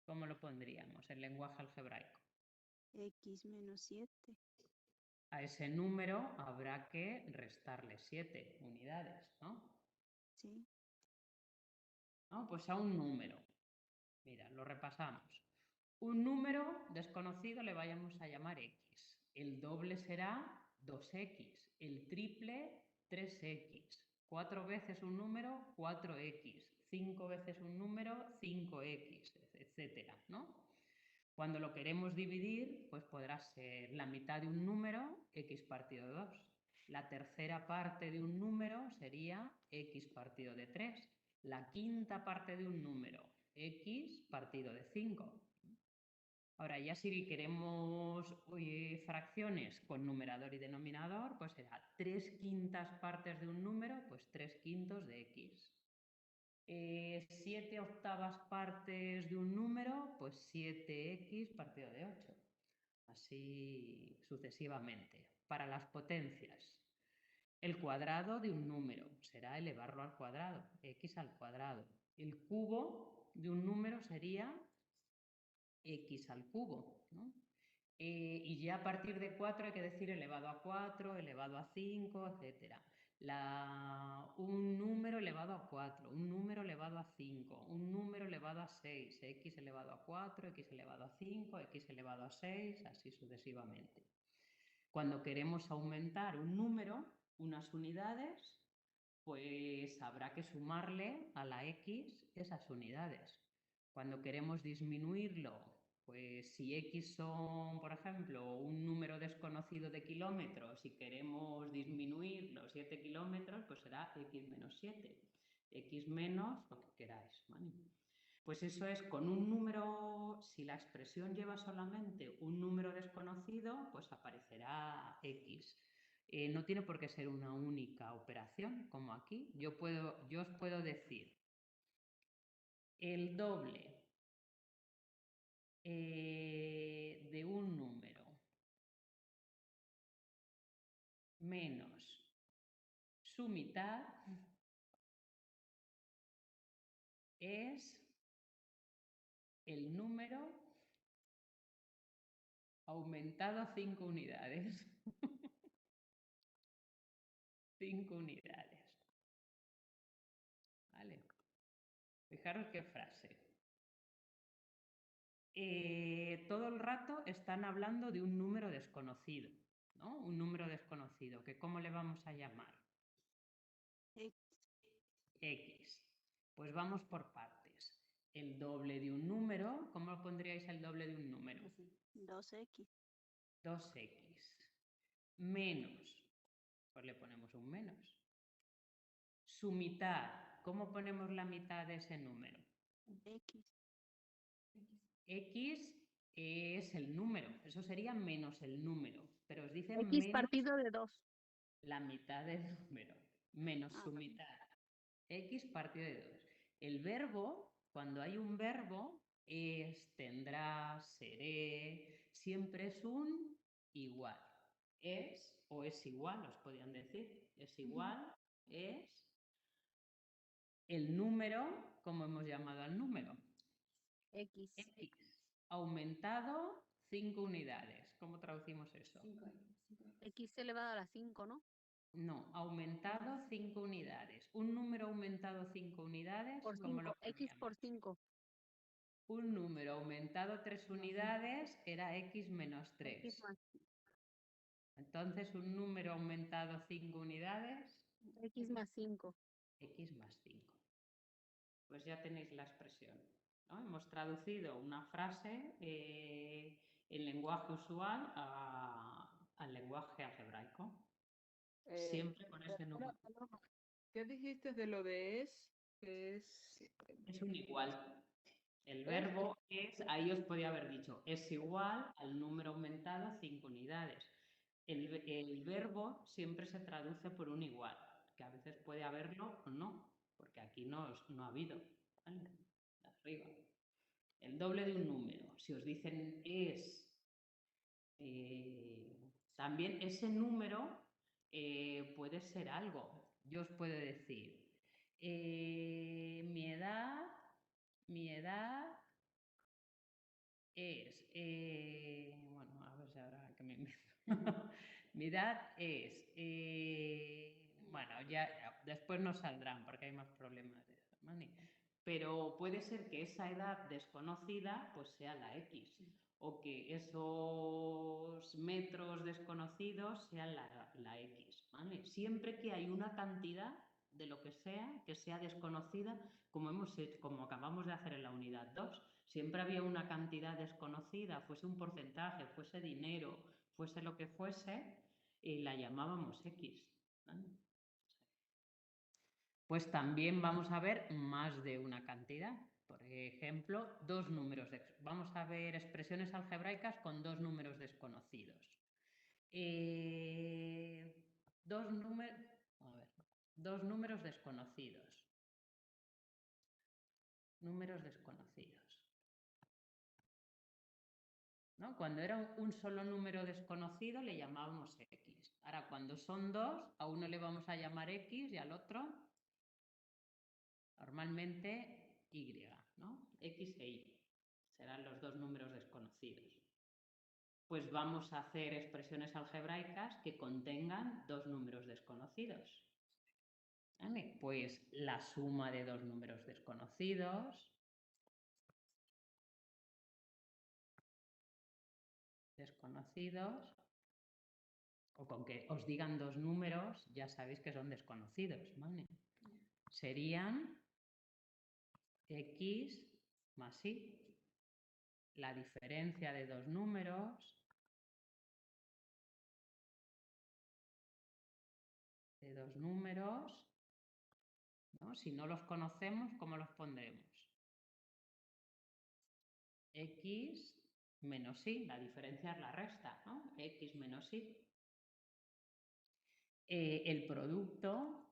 ¿Cómo lo pondríamos en lenguaje algebraico? X menos 7. A ese número habrá que restarle 7 unidades, ¿no? Sí. ¿No? Pues a un número. Mira, lo repasamos. Un número desconocido le vayamos a llamar X. El doble será 2x. El triple, 3x. 4 veces un número, 4x. 5 veces un número, 5x, etcétera, ¿no? Cuando lo queremos dividir, pues podrá ser la mitad de un número, x partido de 2. La tercera parte de un número sería x partido de 3. La quinta parte de un número, x partido de 5. Ahora ya si queremos fracciones con numerador y denominador, pues será 3/5 partes de un número, pues 3/5 de x. 7/8 partes de un número, pues 7x partido de 8. Así sucesivamente. Para las potencias, el cuadrado de un número será elevarlo al cuadrado, x al cuadrado. El cubo de un número sería x al cubo, ¿no? Y ya a partir de 4 hay que decir elevado a 4, elevado a 5, etc. Un número elevado a 4, un número elevado a 5, un número elevado a 6, x elevado a 4, x elevado a 5, x elevado a 6, así sucesivamente. Cuando queremos aumentar un número, unas unidades, pues habrá que sumarle a la x esas unidades. Cuando queremos disminuirlo, pues si x son, por ejemplo, un número desconocido de kilómetros y queremos disminuir los 7 kilómetros, pues será x menos 7. X menos lo que queráis, ¿vale? Pues eso es con un número, si la expresión lleva solamente un número desconocido, pues aparecerá x. No tiene por qué ser una única operación, como aquí. Yo os puedo decir el doble de un número menos su mitad es el número aumentado 5 unidades. 5 unidades. ¿Vale? Fijaros qué frase. Todo el rato están hablando de un número desconocido, ¿no? Un número desconocido, que ¿cómo le vamos a llamar? X. Pues vamos por partes. El doble de un número, ¿cómo pondríais el doble de un número? 2x. 2x. Menos, pues le ponemos un menos. Su mitad, ¿cómo ponemos la mitad de ese número? X. X es el número, eso sería menos el número, pero os dicen X menos partido de 2. la mitad del número, menos su vale. mitad. X partido de 2. El verbo, cuando hay un verbo, es, tendrá, seré, siempre es un igual. Es o es igual, os podían decir. Es igual, es el número, como hemos llamado al número. X. X aumentado 5 unidades. ¿Cómo traducimos eso? X elevado a la 5, ¿no? No, aumentado 5 unidades. Un número aumentado 5 unidades, Por ¿cómo 5. lo X poníamos? por 5. Un número aumentado 3 unidades era x menos 3. X más, Entonces, un número aumentado 5 unidades, X más 5. x más 5. Pues ya tenéis la expresión, ¿no? Hemos traducido una frase en lenguaje usual al lenguaje algebraico. Siempre con ese número. Paloma, ¿qué dijiste de lo de es? Que Es un igual. El verbo es, ahí os podía haber dicho, es igual al número aumentado 5 unidades. El verbo siempre se traduce por un igual, que a veces puede haberlo o no, porque aquí no ha habido. ¿Vale? Arriba. El doble de un número. Si os dicen es, también ese número puede ser algo. Yo os puedo decir, mi edad es, bueno, a ver si ahora que me invento. Mi edad es, bueno, ya después nos saldrán porque hay más problemas de eso, ¿vale? Pero puede ser que esa edad desconocida pues sea la X. o que esos metros desconocidos sean la X, ¿vale? Siempre que hay una cantidad de lo que sea desconocida, como acabamos de hacer en la unidad 2, siempre había una cantidad desconocida, fuese un porcentaje, fuese dinero, fuese lo que fuese, y la llamábamos X, ¿vale? Pues también vamos a ver más de una cantidad. Por ejemplo, vamos a ver expresiones algebraicas con dos números desconocidos. Dos números desconocidos. Números desconocidos. ¿No? Cuando era un solo número desconocido le llamábamos X. Ahora, cuando son dos, a uno le vamos a llamar X y al otro normalmente Y, ¿no? X e Y. Serán los dos números desconocidos. Pues vamos a hacer expresiones algebraicas que contengan dos números desconocidos. ¿Vale? Pues la suma de dos números desconocidos. O con que os digan dos números, ya sabéis que son desconocidos, ¿vale? Serían X más Y. La diferencia de dos números ¿no? Si no los conocemos, ¿cómo los pondremos? X menos Y, la diferencia es la resta, ¿no? X menos Y. El producto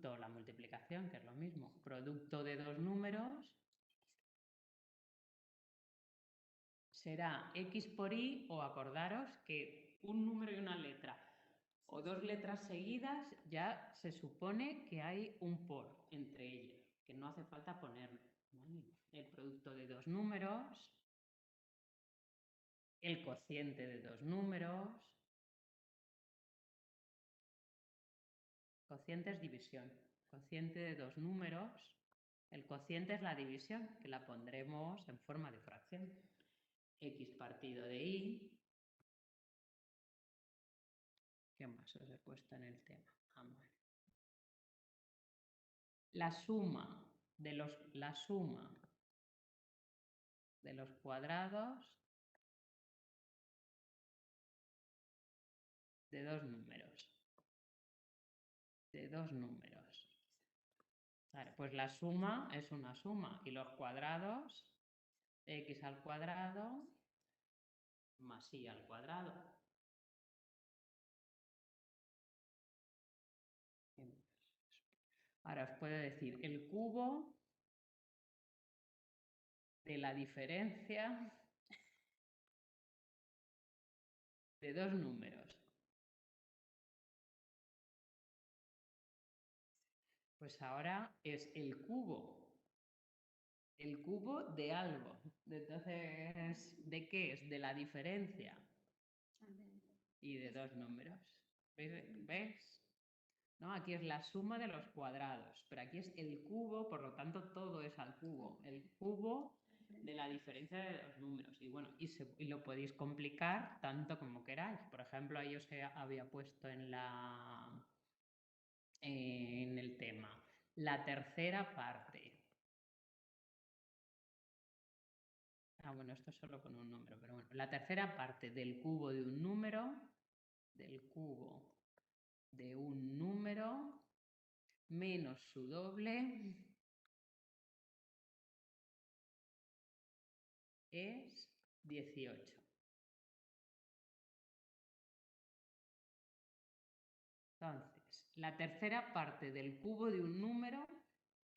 o la multiplicación, que es lo mismo, producto de dos números será X por Y, o acordaros que un número y una letra o dos letras seguidas ya se supone que hay un por entre ellas, que no hace falta ponerlo, ¿vale? El producto de dos números, el cociente de dos números. Cociente es división. Cociente de dos números. El cociente es la división, que la pondremos en forma de fracción. X partido de Y. ¿Qué más os he puesto en el tema? La suma de los cuadrados de dos números. Vale, pues la suma es una suma y los cuadrados, X al cuadrado más Y al cuadrado. Ahora os puedo decir el cubo de la diferencia de dos números. Pues ahora es el cubo de algo. Entonces, ¿de qué es? De la diferencia y de dos números. ¿Ves? ¿No? Aquí es la suma de los cuadrados, pero aquí es el cubo, por lo tanto todo es al cubo. El cubo de la diferencia de dos números. Y bueno, y lo podéis complicar tanto como queráis. Por ejemplo, ahí os había puesto en el tema la tercera parte. Bueno, esto es solo con un número, pero bueno, la tercera parte del cubo de un número, menos su doble es 18. Entonces, la tercera parte del cubo de un número,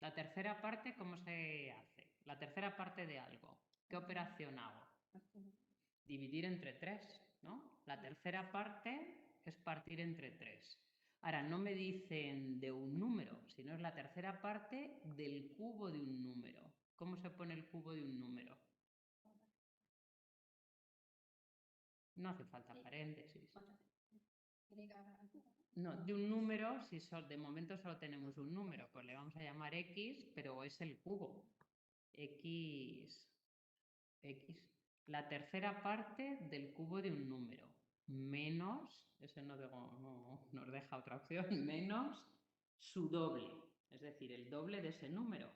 la tercera parte, ¿cómo se hace? La tercera parte de algo. ¿Qué operación hago? Dividir entre 3, ¿no? La tercera parte es partir entre 3. Ahora, no me dicen de un número, sino es la tercera parte del cubo de un número. ¿Cómo se pone el cubo de un número? No hace falta paréntesis. No, de un número, si de momento solo tenemos un número, pues le vamos a llamar X, pero es el cubo. X la tercera parte del cubo de un número, menos, ese no nos deja otra opción, menos su doble, es decir, el doble de ese número.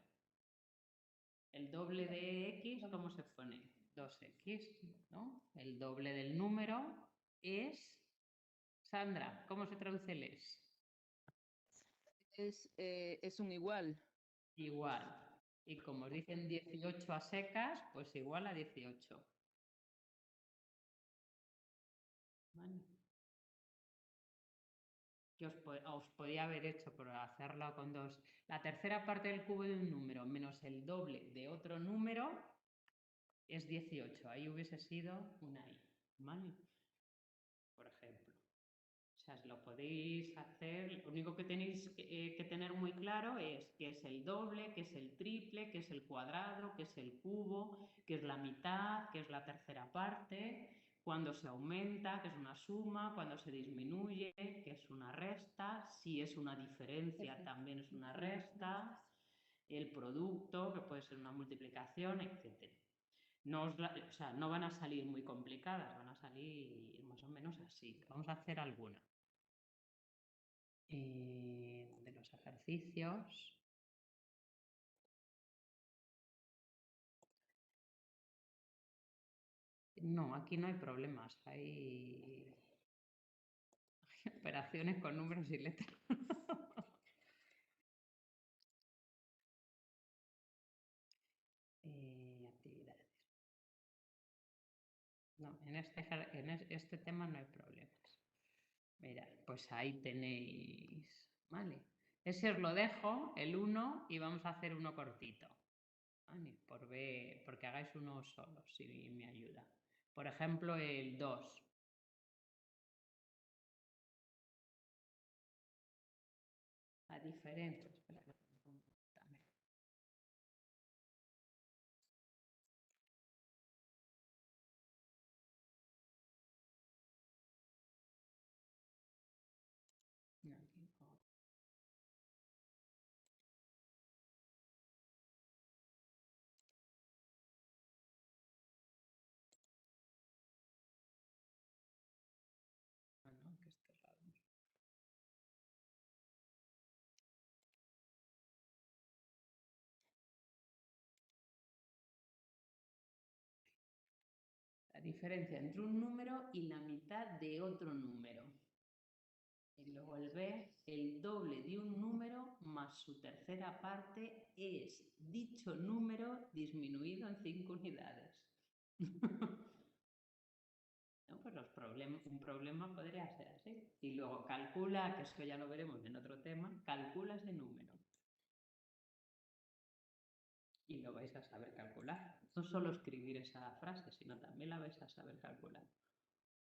El doble de x, ¿cómo se pone? 2x, ¿no? El doble del número es... Sandra, ¿cómo se traduce el es? Es un igual. Igual. Y como os dicen 18 a secas, pues igual a 18. Vale. Que os podía haber hecho por hacerlo con dos. La tercera parte del cubo de un número menos el doble de otro número es 18. Ahí hubiese sido una i, ¿vale? Por ejemplo. O sea, lo podéis hacer, lo único que tenéis que tener muy claro es qué es el doble, qué es el triple, qué es el cuadrado, qué es el cubo, qué es la mitad, qué es la tercera parte, cuándo se aumenta, qué es una suma, cuándo se disminuye, qué es una resta, si es una diferencia también es una resta, el producto, que puede ser una multiplicación, etc. No, o sea, no van a salir muy complicadas, van a salir más o menos así. Vamos a hacer alguna. De los ejercicios. No, aquí no hay problemas. Hay operaciones con números y letras. Actividades. No, en este tema no hay problemas. Mirad, pues ahí tenéis. Vale. Ese os lo dejo, el 1, y vamos a hacer uno cortito. Vale, porque hagáis uno solo, si me ayuda. Por ejemplo, el 2. La diferencia. Espera, también. No, aquí no. Ah, no, que esto es raro. La diferencia entre un número y la mitad de otro número. Y luego el B, el doble de un número más su tercera parte es dicho número disminuido en 5 unidades. No, pues un problema podría ser así. Y luego calcula, que esto ya lo veremos en otro tema, calcula ese número. Y lo vais a saber calcular. No solo escribir esa frase, sino también la vais a saber calcular.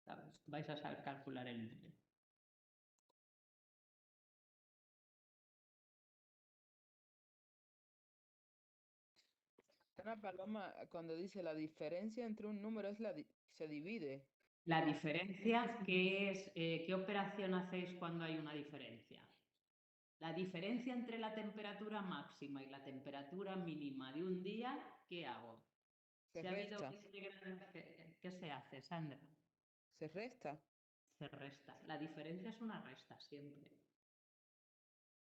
¿Sabes? Vais a saber calcular el número. Ana Paloma, cuando dice la diferencia entre un número es se divide. La diferencia, ¿qué operación hacéis cuando hay una diferencia? La diferencia entre la temperatura máxima y la temperatura mínima de un día, ¿qué hago? Se Si ha habido resta. 20 grados, ¿qué se hace, Sandra? Se resta. Se resta. La diferencia es una resta siempre.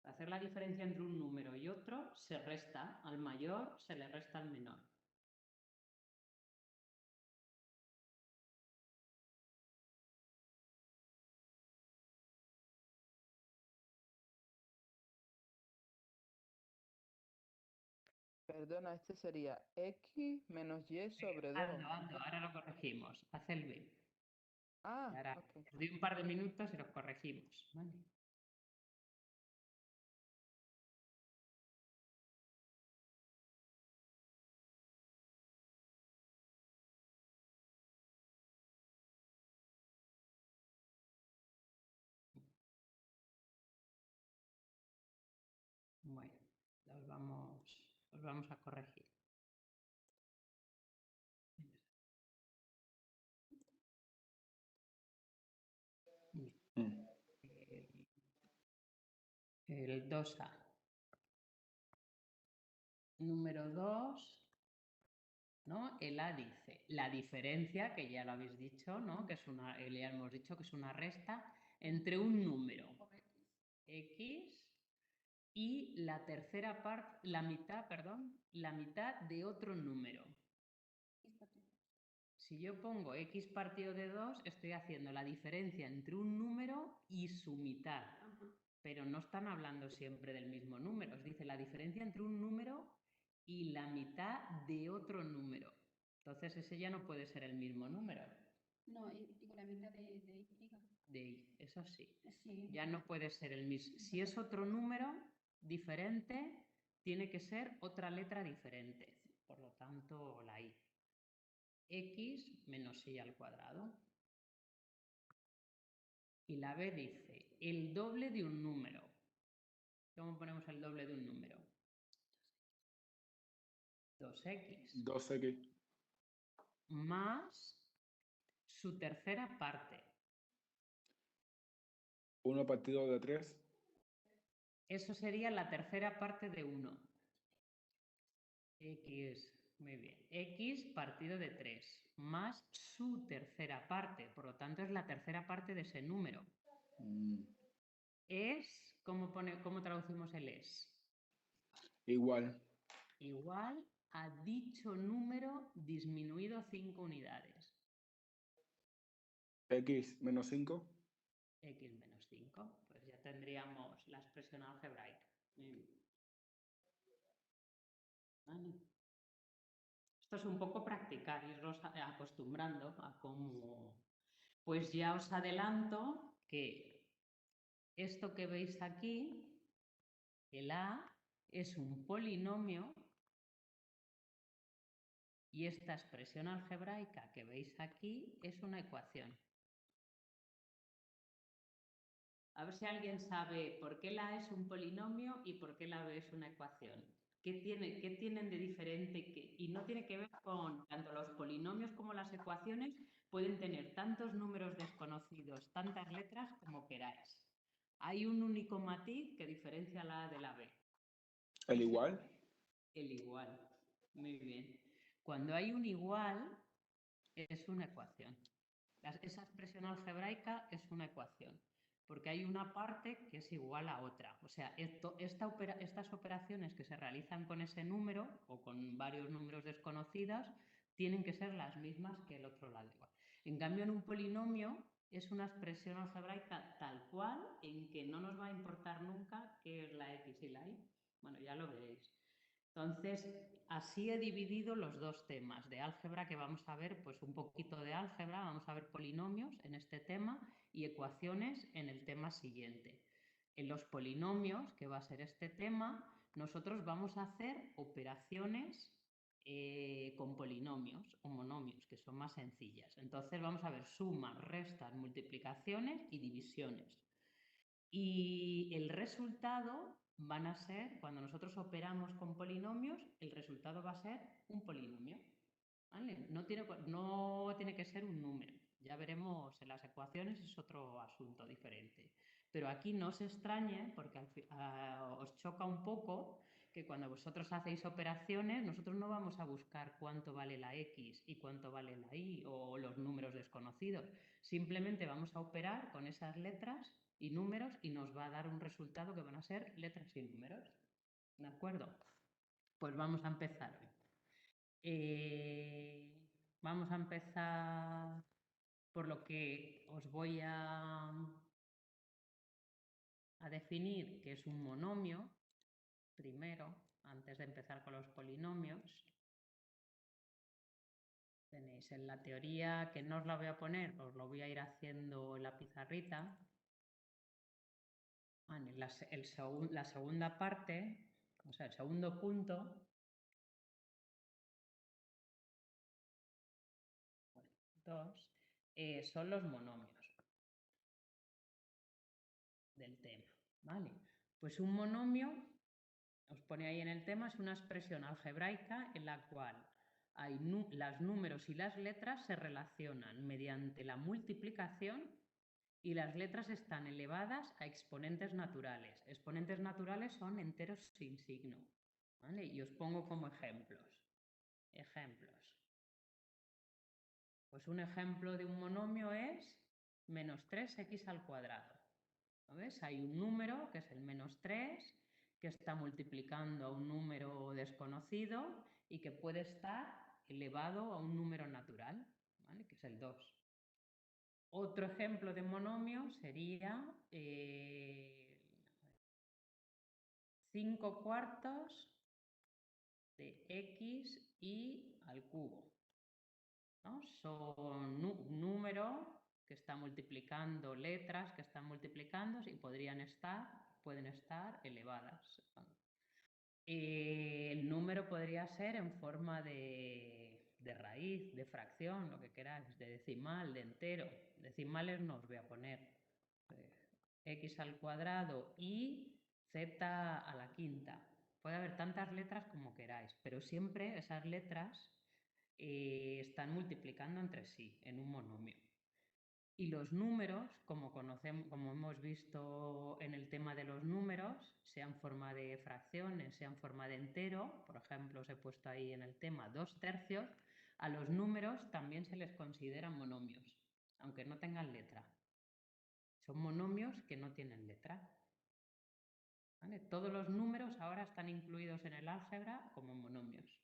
Para hacer la diferencia entre un número y otro, se resta. Al mayor se le resta al menor. Perdona, este sería x menos y sobre 2. Ahora lo corregimos. Haz el B. Ah, Ahora ok. os doy un par de minutos y los corregimos. ¿Vale? Bueno, los vamos a corregir. El 2A. Número 2 ¿no? El A dice la diferencia, que ya lo habéis dicho, ¿no? Que es ya hemos dicho que es una resta entre un número X y la tercera parte, la mitad de otro número. Si yo pongo X partido de 2, estoy haciendo la diferencia entre un número y su mitad. Pero no están hablando siempre del mismo número. Os dice la diferencia entre un número y la mitad de otro número. Entonces ese ya no puede ser el mismo número. No, digo la mitad de Y. De Y, eso sí. Sí. Ya no puede ser el mismo. Si es otro número diferente, tiene que ser otra letra diferente. Por lo tanto, la Y. X menos Y al cuadrado. Y la B dice el doble de un número. ¿Cómo ponemos el doble de un número? 2X. 2X. Más su tercera parte. 1 partido de 3. Eso sería la tercera parte de 1. X, muy bien. X partido de 3 más su tercera parte. Por lo tanto, es la tercera parte de ese número. Es, ¿cómo traducimos el es? Igual. Igual a dicho número disminuido 5 unidades. X menos 5. X menos 5. Pues ya tendríamos la expresión algebraica. Vale. Esto es un poco practicar, iros acostumbrando a cómo... Pues ya os adelanto que esto que veis aquí, el A, es un polinomio y esta expresión algebraica que veis aquí es una ecuación. A ver si alguien sabe por qué la A es un polinomio y por qué la B es una ecuación. ¿Qué tienen de diferente? Y no tiene que ver con tanto los polinomios como las ecuaciones, pueden tener tantos números desconocidos, tantas letras como queráis. Hay un único matiz que diferencia la A de la B. ¿El igual? El igual. Muy bien. Cuando hay un igual, es una ecuación. Esa expresión algebraica es una ecuación, porque hay una parte que es igual a otra. O sea, estas operaciones que se realizan con ese número o con varios números desconocidos tienen que ser las mismas que el otro lado igual. En cambio, en un polinomio es una expresión algebraica tal cual en que no nos va a importar nunca qué es la X y la Y. Bueno, ya lo veréis. Entonces, así he dividido los dos temas de álgebra que vamos a ver, pues un poquito de álgebra, vamos a ver polinomios en este tema y ecuaciones en el tema siguiente. En los polinomios, que va a ser este tema, nosotros vamos a hacer operaciones con polinomios o monomios, que son más sencillas. Entonces vamos a ver sumas, restas, multiplicaciones y divisiones. Y el resultado van a ser, cuando nosotros operamos con polinomios, el resultado va a ser un polinomio. ¿Vale? No tiene que ser un número. Ya veremos en las ecuaciones, es otro asunto diferente. Pero aquí no os extrañe, porque os choca un poco que cuando vosotros hacéis operaciones, nosotros no vamos a buscar cuánto vale la X y cuánto vale la Y o los números desconocidos. Simplemente vamos a operar con esas letras y números y nos va a dar un resultado que van a ser letras y números. ¿De acuerdo? Pues vamos a empezar hoy. Vamos a empezar por lo que os voy a definir, que es un monomio, primero, antes de empezar con los polinomios. Tenéis en la teoría, que no os la voy a poner, os lo voy a ir haciendo en la pizarrita. La segunda parte, o sea, el segundo punto, son los monomios del tema, ¿vale? Pues un monomio, os pone ahí en el tema, es una expresión algebraica en la cual los números y las letras se relacionan mediante la multiplicación y las letras están elevadas a exponentes naturales. Exponentes naturales son enteros sin signo, ¿vale? Y os pongo como ejemplos. Ejemplos. Pues un ejemplo de un monomio es menos 3x al cuadrado. ¿Lo ves? Hay un número, que es el menos 3, que está multiplicando a un número desconocido y que puede estar elevado a un número natural, ¿vale? Que es el 2. Otro ejemplo de monomio sería 5 cuartos de x y al cubo, ¿no? Son un número que está multiplicando letras que están multiplicando y pueden estar elevadas. El número podría ser en forma de raíz, de fracción, lo que queráis, de decimal, de entero. Decimales no os voy a poner. X al cuadrado y z a la quinta. Puede haber tantas letras como queráis, pero siempre esas letras están multiplicando entre sí en un monomio. Y los números, como hemos visto en el tema de los números, sea en forma de fracciones, sea en forma de entero, por ejemplo, os he puesto ahí en el tema 2/3, a los números también se les consideran monomios, aunque no tengan letra. Son monomios que no tienen letra. ¿Vale? Todos los números ahora están incluidos en el álgebra como monomios.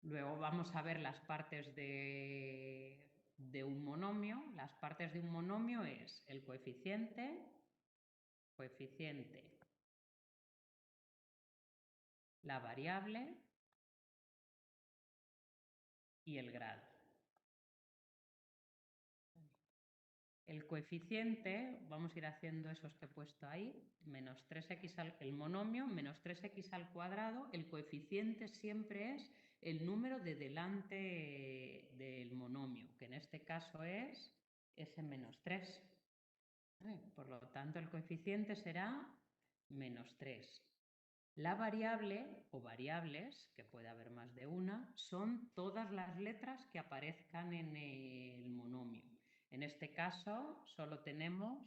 Luego vamos a ver las partes de un monomio. Las partes de un monomio es el coeficiente, la variable y el grado. El coeficiente, vamos a ir haciendo esos que he puesto ahí, menos 3x el monomio, menos 3x al cuadrado, el coeficiente siempre es el número de delante del monomio, que en este caso es ese menos 3. Por lo tanto, el coeficiente será menos 3. La variable o variables, que puede haber más de una, son todas las letras que aparezcan en el monomio. En este caso, solo tenemos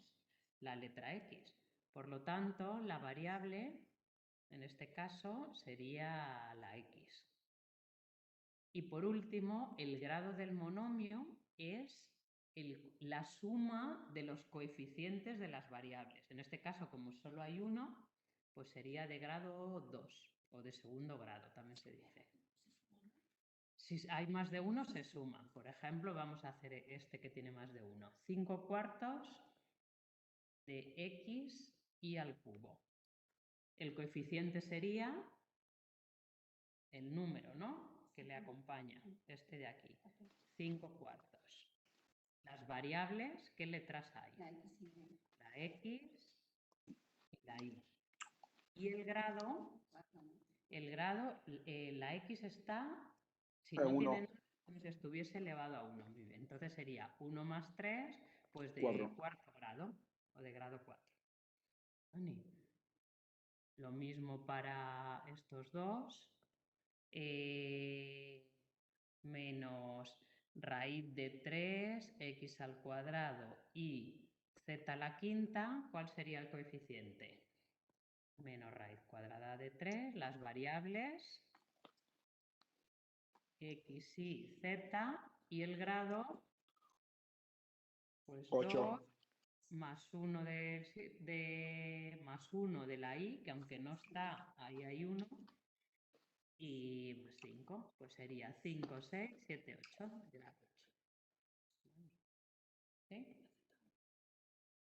la letra X. Por lo tanto, la variable, en este caso, sería la X. Y por último, el grado del monomio es la suma de los coeficientes de las variables. En este caso, como solo hay uno, pues sería de grado 2 o de segundo grado, también se dice. Si hay más de uno, se suman. Por ejemplo, vamos a hacer este que tiene más de uno. 5 cuartos de x y al cubo. El coeficiente sería el número, ¿no?, que le acompaña, este de aquí. 5 cuartos. Las variables, ¿qué letras hay? La X y la Y. La X y la Y. Y el grado, la X está, si no tiene nada, como si estuviese elevado a 1. Entonces sería 1 más 3, pues de cuarto grado o de grado 4. ¿Vale? Lo mismo para estos dos. Menos raíz de 3, x al cuadrado y z a la quinta, ¿cuál sería el coeficiente? Menos raíz cuadrada de 3, las variables x y z, y el grado, pues 8. 2 más 1 más 1 de la y, que aunque no está, ahí hay 1, y 5, pues sería 5, 6, 7, 8, grado 8. ¿Sí?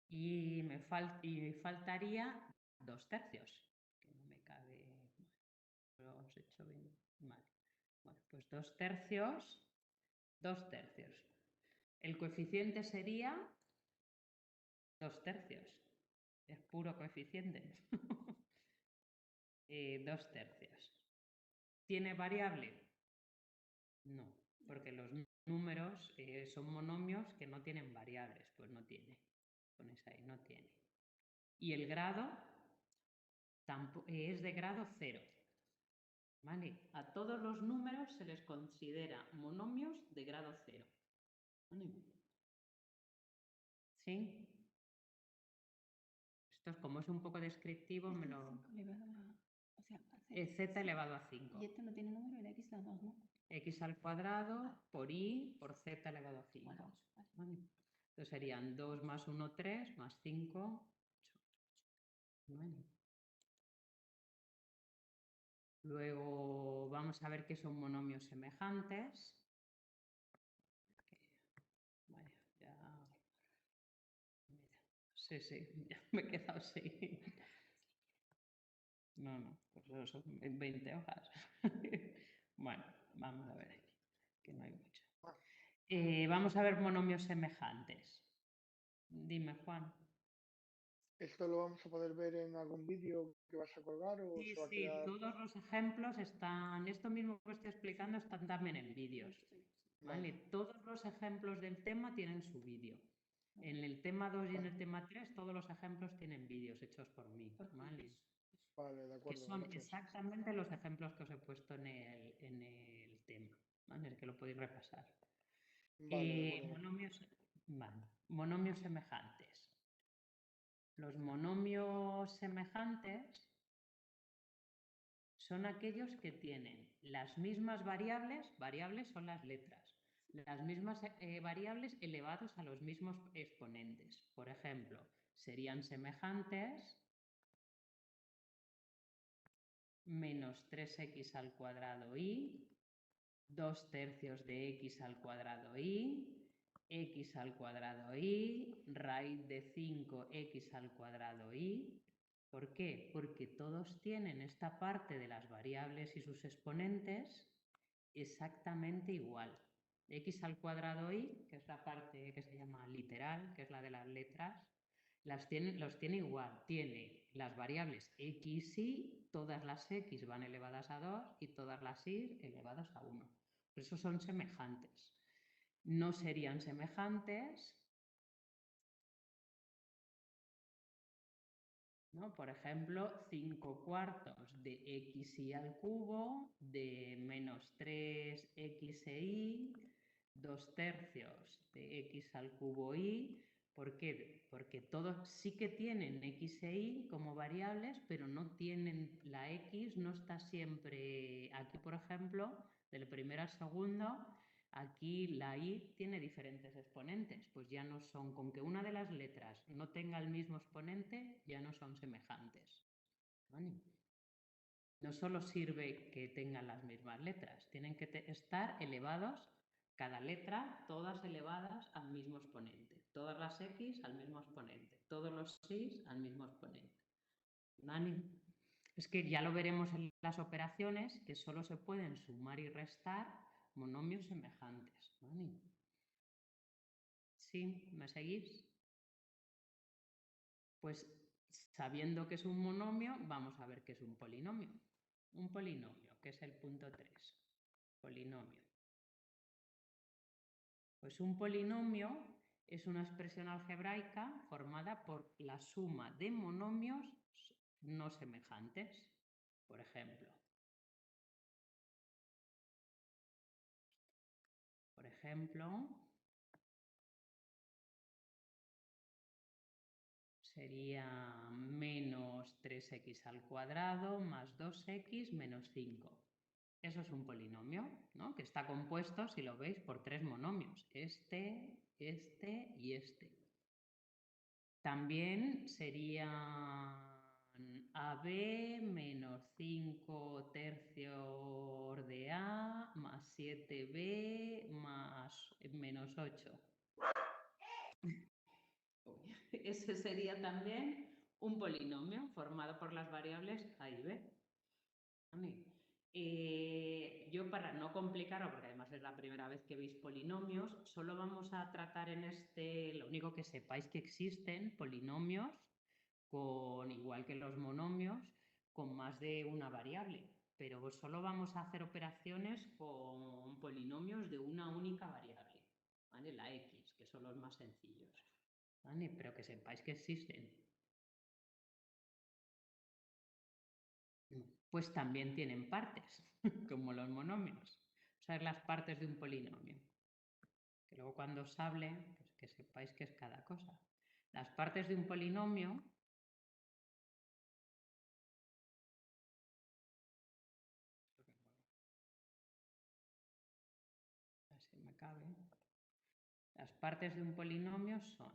Y me faltaría 2/3, que no me cabe, lo hemos hecho bien mal. Bueno, pues 2/3, 2/3. El coeficiente sería 2/3, es puro coeficiente. 2/3. ¿Tiene variable? No, porque los números son monomios que no tienen variables, pues no tiene. Pones ahí, no tiene. Y el grado es de grado 0. ¿Vale? A todos los números se les considera monomios de grado 0. ¿Vale? ¿Sí? Esto es como es un poco descriptivo, me lo... O sea, Es z elevado a 5. y esto no tiene número, el x da 2, ¿no? X al cuadrado por y por z elevado a 5. Vale, vale. ¿Vale? Entonces serían 2 más 1, 3, más 5, 8. ¿Vale? Luego vamos a ver qué son monomios semejantes. Vaya, ya. Mira. Sí, ya me he quedado así. No, pues eso son 20 hojas. Bueno, vamos a ver aquí, que no hay mucho. Vamos a ver monomios semejantes. Dime, Juan. ¿Esto lo vamos a poder ver en algún vídeo que vas a colgar o Sí, se va a sí, quedar? todos los ejemplos están, esto mismo que estoy explicando están también en vídeos. ¿Vale? Todos los ejemplos del tema tienen su vídeo. En el tema 2 y en el tema 3 todos los ejemplos tienen vídeos hechos por mí. ¿Vale? Vale, de Que acuerdo, son gracias. exactamente los ejemplos que os he puesto en el tema. ¿Vale? Que lo podéis repasar. Vale, de acuerdo. Monomios semejantes. Los monomios semejantes son aquellos que tienen las mismas variables son las letras, las mismas variables elevados a los mismos exponentes. Por ejemplo, serían semejantes menos 3x al cuadrado y, 2/3 de x al cuadrado y, x al cuadrado y, raíz de 5x al cuadrado y. ¿Por qué? Porque todos tienen esta parte de las variables y sus exponentes exactamente igual. X al cuadrado y, que es la parte que se llama literal, que es la de las letras, los tiene igual. Tiene las variables x y, todas las x van elevadas a 2 y todas las y elevadas a 1. Por eso son semejantes. No serían semejantes, ¿no? Por ejemplo, 5/4 de xy al cubo, de menos 3xy, 2/3 de x al cubo y. ¿Por qué? Porque todos sí que tienen x e y como variables, pero no tienen la x, no está siempre aquí, por ejemplo, del primero al segundo. Aquí la i tiene diferentes exponentes, pues ya no son, con que una de las letras no tenga el mismo exponente, ya no son semejantes. ¿Vale? No solo sirve que tengan las mismas letras, tienen que estar elevados, cada letra, todas elevadas al mismo exponente. Todas las x al mismo exponente, todos los y al mismo exponente. ¿Vale? Es que ya lo veremos en las operaciones, que solo se pueden sumar y restar monomios semejantes. ¿Vale? ¿Sí? ¿Me seguís? Pues sabiendo que es un monomio, vamos a ver qué es un polinomio. Un polinomio, que es el punto 3. Polinomio. Pues un polinomio es una expresión algebraica formada por la suma de monomios no semejantes. Por ejemplo, sería menos 3x al cuadrado más 2x menos 5. Eso es un polinomio, ¿no? Que está compuesto, si lo veis, por 3 monomios. Este y este. También serían AB menos 5/3 de A más 7B más menos 8. Ese sería también un polinomio formado por las variables A y B. Yo, para no complicarlo, porque además es la primera vez que veis polinomios, solo vamos a tratar en lo único que sepáis que existen polinomios con, igual que los monomios, con más de una variable, pero solo vamos a hacer operaciones con polinomios de una única variable, ¿vale? La x, que son los más sencillos, ¿vale? Pero que sepáis que existen. Pues también tienen partes, como los monomios. O sea, las partes de un polinomio. Que luego cuando os hable, pues que sepáis qué es cada cosa. Las partes de un polinomio Las partes de un polinomio son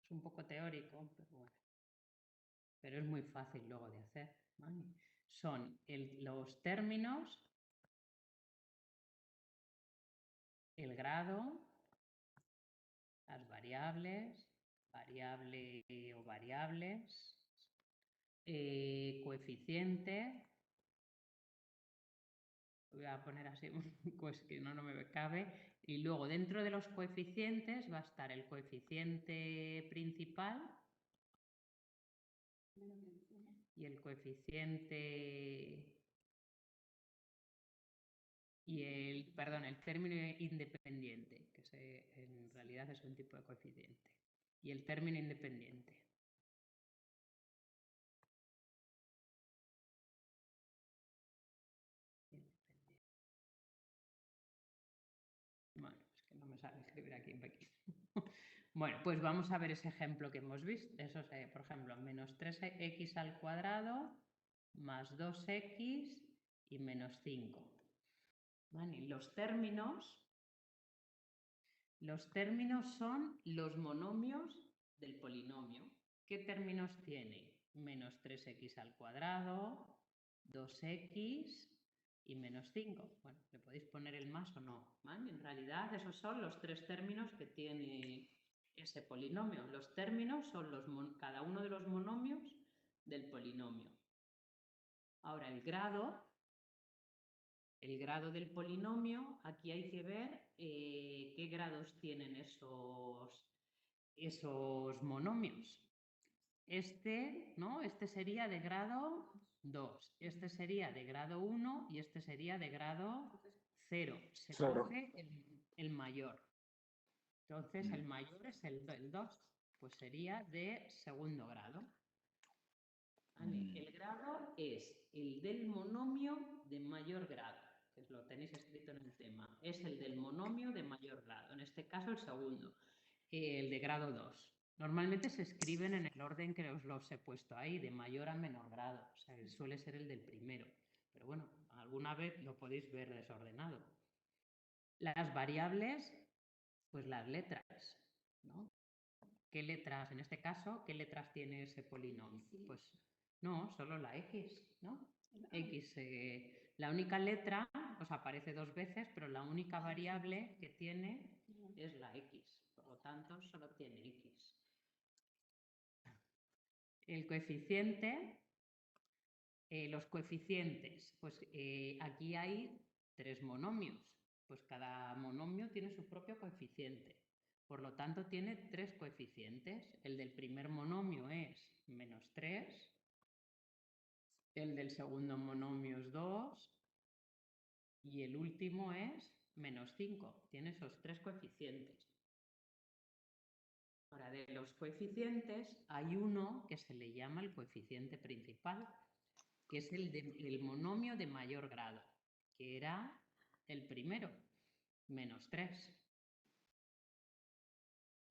es un poco teórico, pero bueno. Pero es muy fácil luego de hacer, ¿vale? Son los términos, el grado, las variables, variable o variables, coeficiente. Voy a poner así, pues que no me cabe. Y luego dentro de los coeficientes va a estar el coeficiente principal y el coeficiente y el término independiente, que en realidad es un tipo de coeficiente. Y el término independiente. Bueno, es que no me sabe escribir aquí en pequeño. Bueno, pues vamos a ver ese ejemplo que hemos visto. Eso es, por ejemplo, menos 3x al cuadrado más 2x y menos 5. ¿Vale? Y los términos son los monomios del polinomio. ¿Qué términos tiene? Menos 3x al cuadrado, 2x y menos 5. Bueno, le podéis poner el más o no, ¿vale? En realidad esos son los tres términos que tiene ese polinomio. Los términos son cada uno de los monomios del polinomio. Ahora el grado del polinomio, aquí hay que ver qué grados tienen esos monomios. Este sería de grado 2, este sería de grado 1 y este sería de grado 0. Se coge el mayor. Entonces el mayor es el 2, pues sería de segundo grado. ¿Vale? El grado es el del monomio de mayor grado, que lo tenéis escrito en el tema. Es el del monomio de mayor grado, en este caso el segundo, el de grado 2. Normalmente se escriben en el orden que os los he puesto ahí, de mayor a menor grado. O sea, suele ser el del primero. Pero bueno, alguna vez lo podéis ver desordenado. Las variables, pues las letras, ¿no? ¿Qué letras, en este caso, qué letras tiene ese polinomio? Pues no, solo la X, ¿no? X, la única letra os aparece 2 veces, pero la única variable que tiene es la X. Por lo tanto, solo tiene X. El coeficiente, los coeficientes, pues aquí hay 3 monomios. Pues cada monomio tiene su propio coeficiente. Por lo tanto, tiene 3 coeficientes. El del primer monomio es menos 3. El del segundo monomio es 2. Y el último es menos 5. Tiene esos 3 coeficientes. Ahora, de los coeficientes, hay uno que se le llama el coeficiente principal, que es el monomio de mayor grado, que era el primero, menos 3.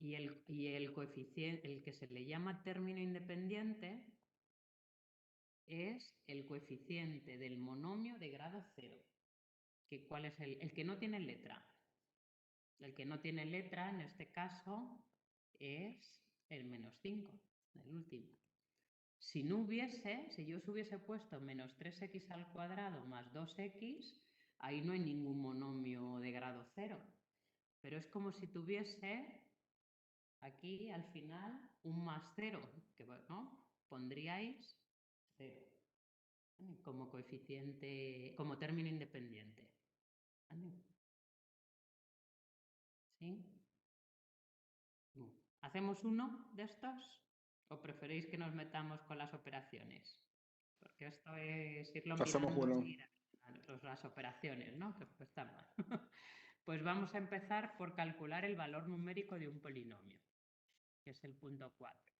Y el coeficiente, el que se le llama término independiente, es el coeficiente del monomio de grado 0. ¿Cuál es el que no tiene letra? El que no tiene letra, en este caso, es el menos 5, el último. Si yo os hubiese puesto menos 3x al cuadrado más 2x, ahí no hay ningún monomio de grado 0. Pero es como si tuviese aquí al final un más 0, que ¿no? Pondríais 0 como coeficiente, como término independiente. ¿Vale? ¿Sí? ¿Hacemos uno de estos? ¿O preferéis que nos metamos con las operaciones? Porque esto es irlo mirando y las operaciones, ¿no? Que está mal. Pues vamos a empezar por calcular el valor numérico de un polinomio, que es el punto 4.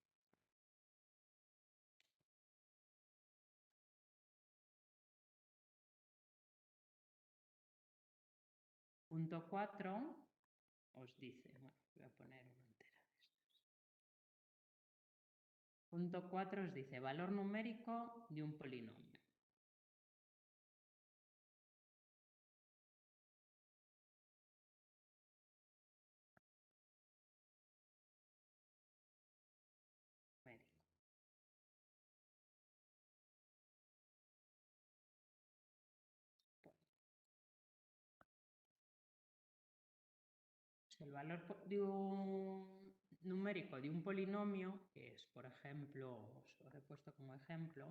Punto 4 os dice, bueno, voy a poner una entera de estas. Punto 4 os dice valor numérico de un polinomio. Pues el valor de un numérico de un polinomio, que es, por ejemplo, os lo he puesto como ejemplo,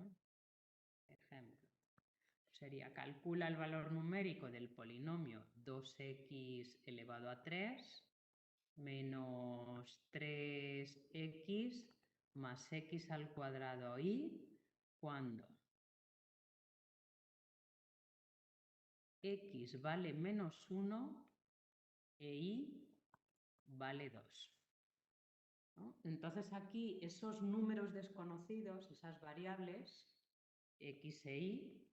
sería calcula el valor numérico del polinomio 2x elevado a 3 menos 3x más x al cuadrado y cuando x vale menos 1 e y vale 2. ¿No? Entonces aquí esos números desconocidos, esas variables x e y,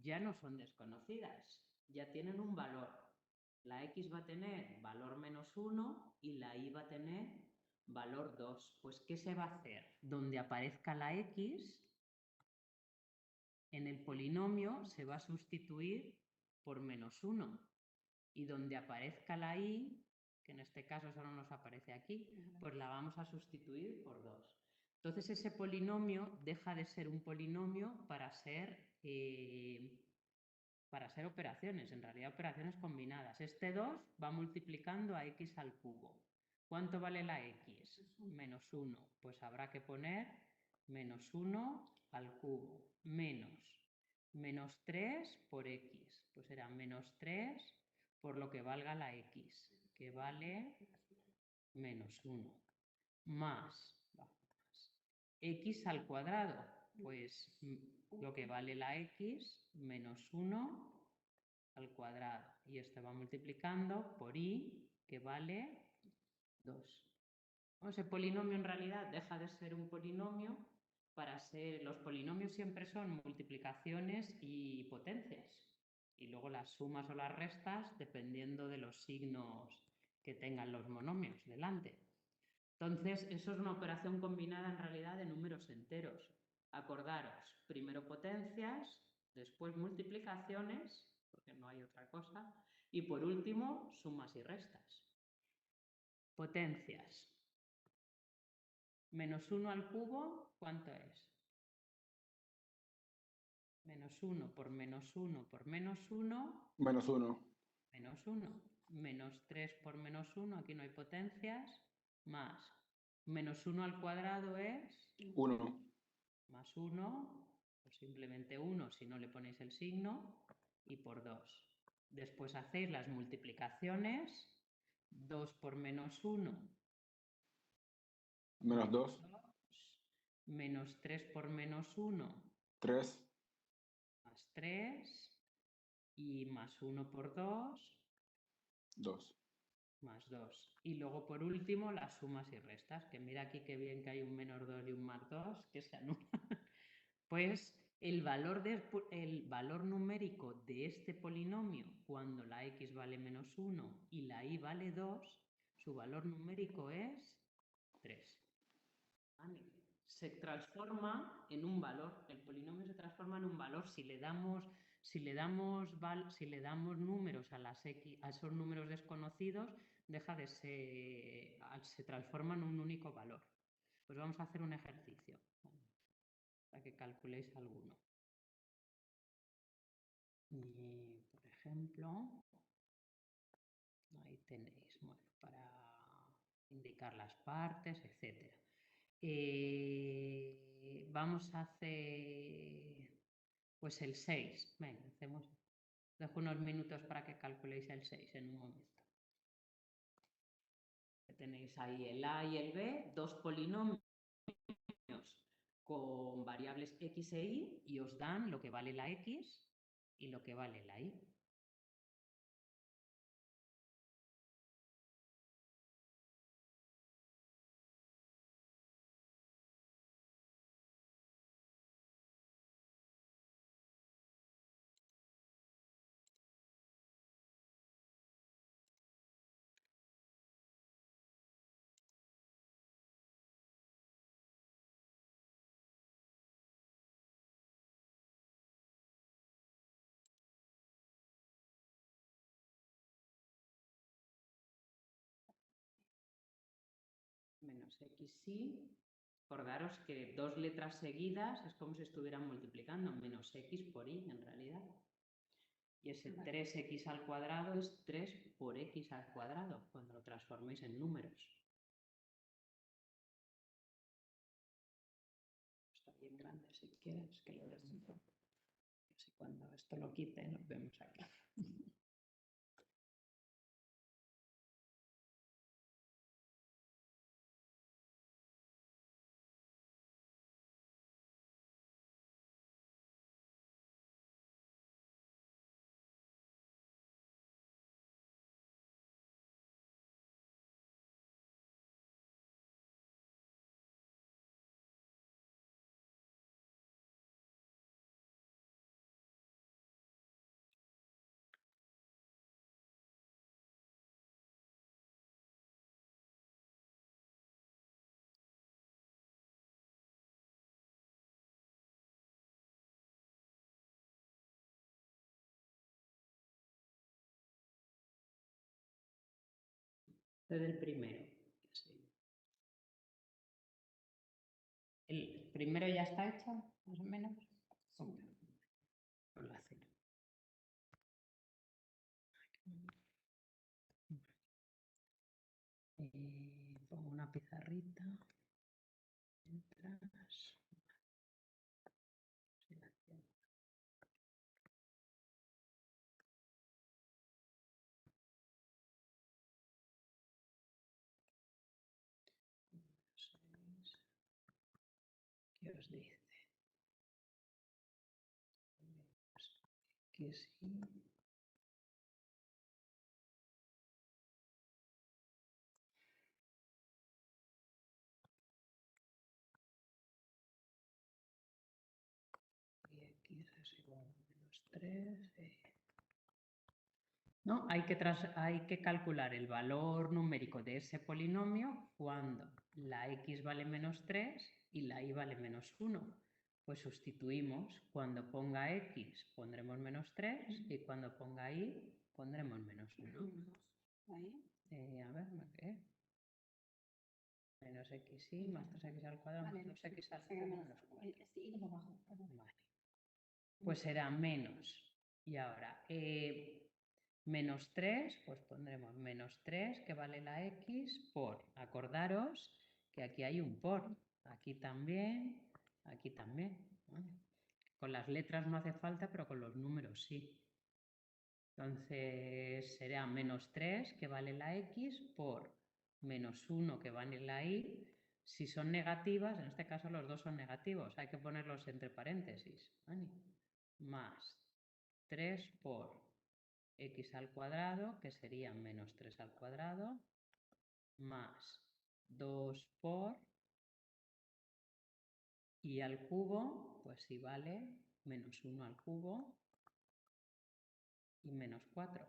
ya no son desconocidas, ya tienen un valor. La x va a tener valor menos 1 y la y va a tener valor 2. Pues, ¿qué se va a hacer? Donde aparezca la x, en el polinomio se va a sustituir por menos 1. Y donde aparezca la y, que en este caso solo nos aparece aquí, pues la vamos a sustituir por 2. Entonces ese polinomio deja de ser un polinomio para ser operaciones, en realidad operaciones combinadas. Este 2 va multiplicando a x al cubo. ¿Cuánto vale la x? Menos 1. Pues habrá que poner menos 1 al cubo menos 3 por x. Pues será menos 3 por lo que valga la x, que vale menos 1. Más x al cuadrado, pues lo que vale la x menos 1 al cuadrado. Y esto va multiplicando por y, que vale 2. Ese polinomio en realidad deja de ser un polinomio para ser... Los polinomios siempre son multiplicaciones y potencias. Y luego las sumas o las restas dependiendo de los signos que tengan los monomios delante. Entonces, eso es una operación combinada en realidad de números enteros. Acordaros, primero potencias, después multiplicaciones, porque no hay otra cosa, y por último, sumas y restas. Potencias. Menos 1 al cubo, ¿cuánto es? Menos 1 por menos 1 por menos 1. Menos 1. Menos 1. Menos 3 por menos 1, aquí no hay potencias, más menos 1 al cuadrado es 1. Más 1, pues simplemente 1 si no le ponéis el signo, y por 2. Después hacéis las multiplicaciones, 2 por menos 1. Menos 2. Menos 3 por menos 1. 3. Más 3. Y más 1 por 2. 2. Más 2. Y luego por último las sumas y restas, que mira aquí qué bien que hay un menos 2 y un más 2, que se anulan. Pues el valor numérico de este polinomio, cuando la x vale menos 1 y la y vale 2, su valor numérico es 3. ¿Vale? Se transforma en un valor, el polinomio se transforma en un valor si le damos números a esos números desconocidos, se transforma en un único valor. Pues vamos a hacer un ejercicio para que calculéis alguno. Y, por ejemplo, ahí tenéis, bueno, para indicar las partes, etc. Vamos a hacer, pues el 6. Venga, dejo unos minutos para que calculéis el 6 en un momento. Tenéis ahí el A y el B, dos polinomios con variables x e y os dan lo que vale la x y lo que vale la y. Menos xy. Acordaros que dos letras seguidas es como si estuvieran multiplicando, menos x por y en realidad. Y ese Vale. 3x al cuadrado es 3 por x al cuadrado, cuando lo transforméis en números. Está bien grande, si quieres que lo des un poco. Así cuando esto lo quite, nos vemos aquí. Desde el primero. Sí. ¿El primero ya está hecho, más o menos? Ok. Con la cero. Pongo una pizarrita. Entras. Silenciar. ¿Qué os dice? Que sí. Y x es igual a menos 3. No, hay que calcular el valor numérico de ese polinomio cuando la x vale menos 3 y la y vale menos 1. Pues sustituimos, cuando ponga x pondremos menos 3 y cuando ponga y pondremos menos 1. Ahí. A ver, ¿qué? Menos xy más 3x al cuadrado Vale, más 2x al será cuadrado menos. menos 4. Este hilo va abajo. Perdón. Vale. Pues será menos. Y ahora, menos 3, pues pondremos menos 3, que vale la x, por. Acordaros que aquí hay un por. Aquí también, aquí también. ¿Vale? Con las letras no hace falta, pero con los números sí. Entonces será menos 3, que vale la x, por menos 1, que vale la y. Si son negativas, en este caso los dos son negativos, hay que ponerlos entre paréntesis. ¿Vale? Más 3 por x al cuadrado, que sería menos 3 al cuadrado, más 2 por y al cubo, pues sí vale menos 1 al cubo y menos 4.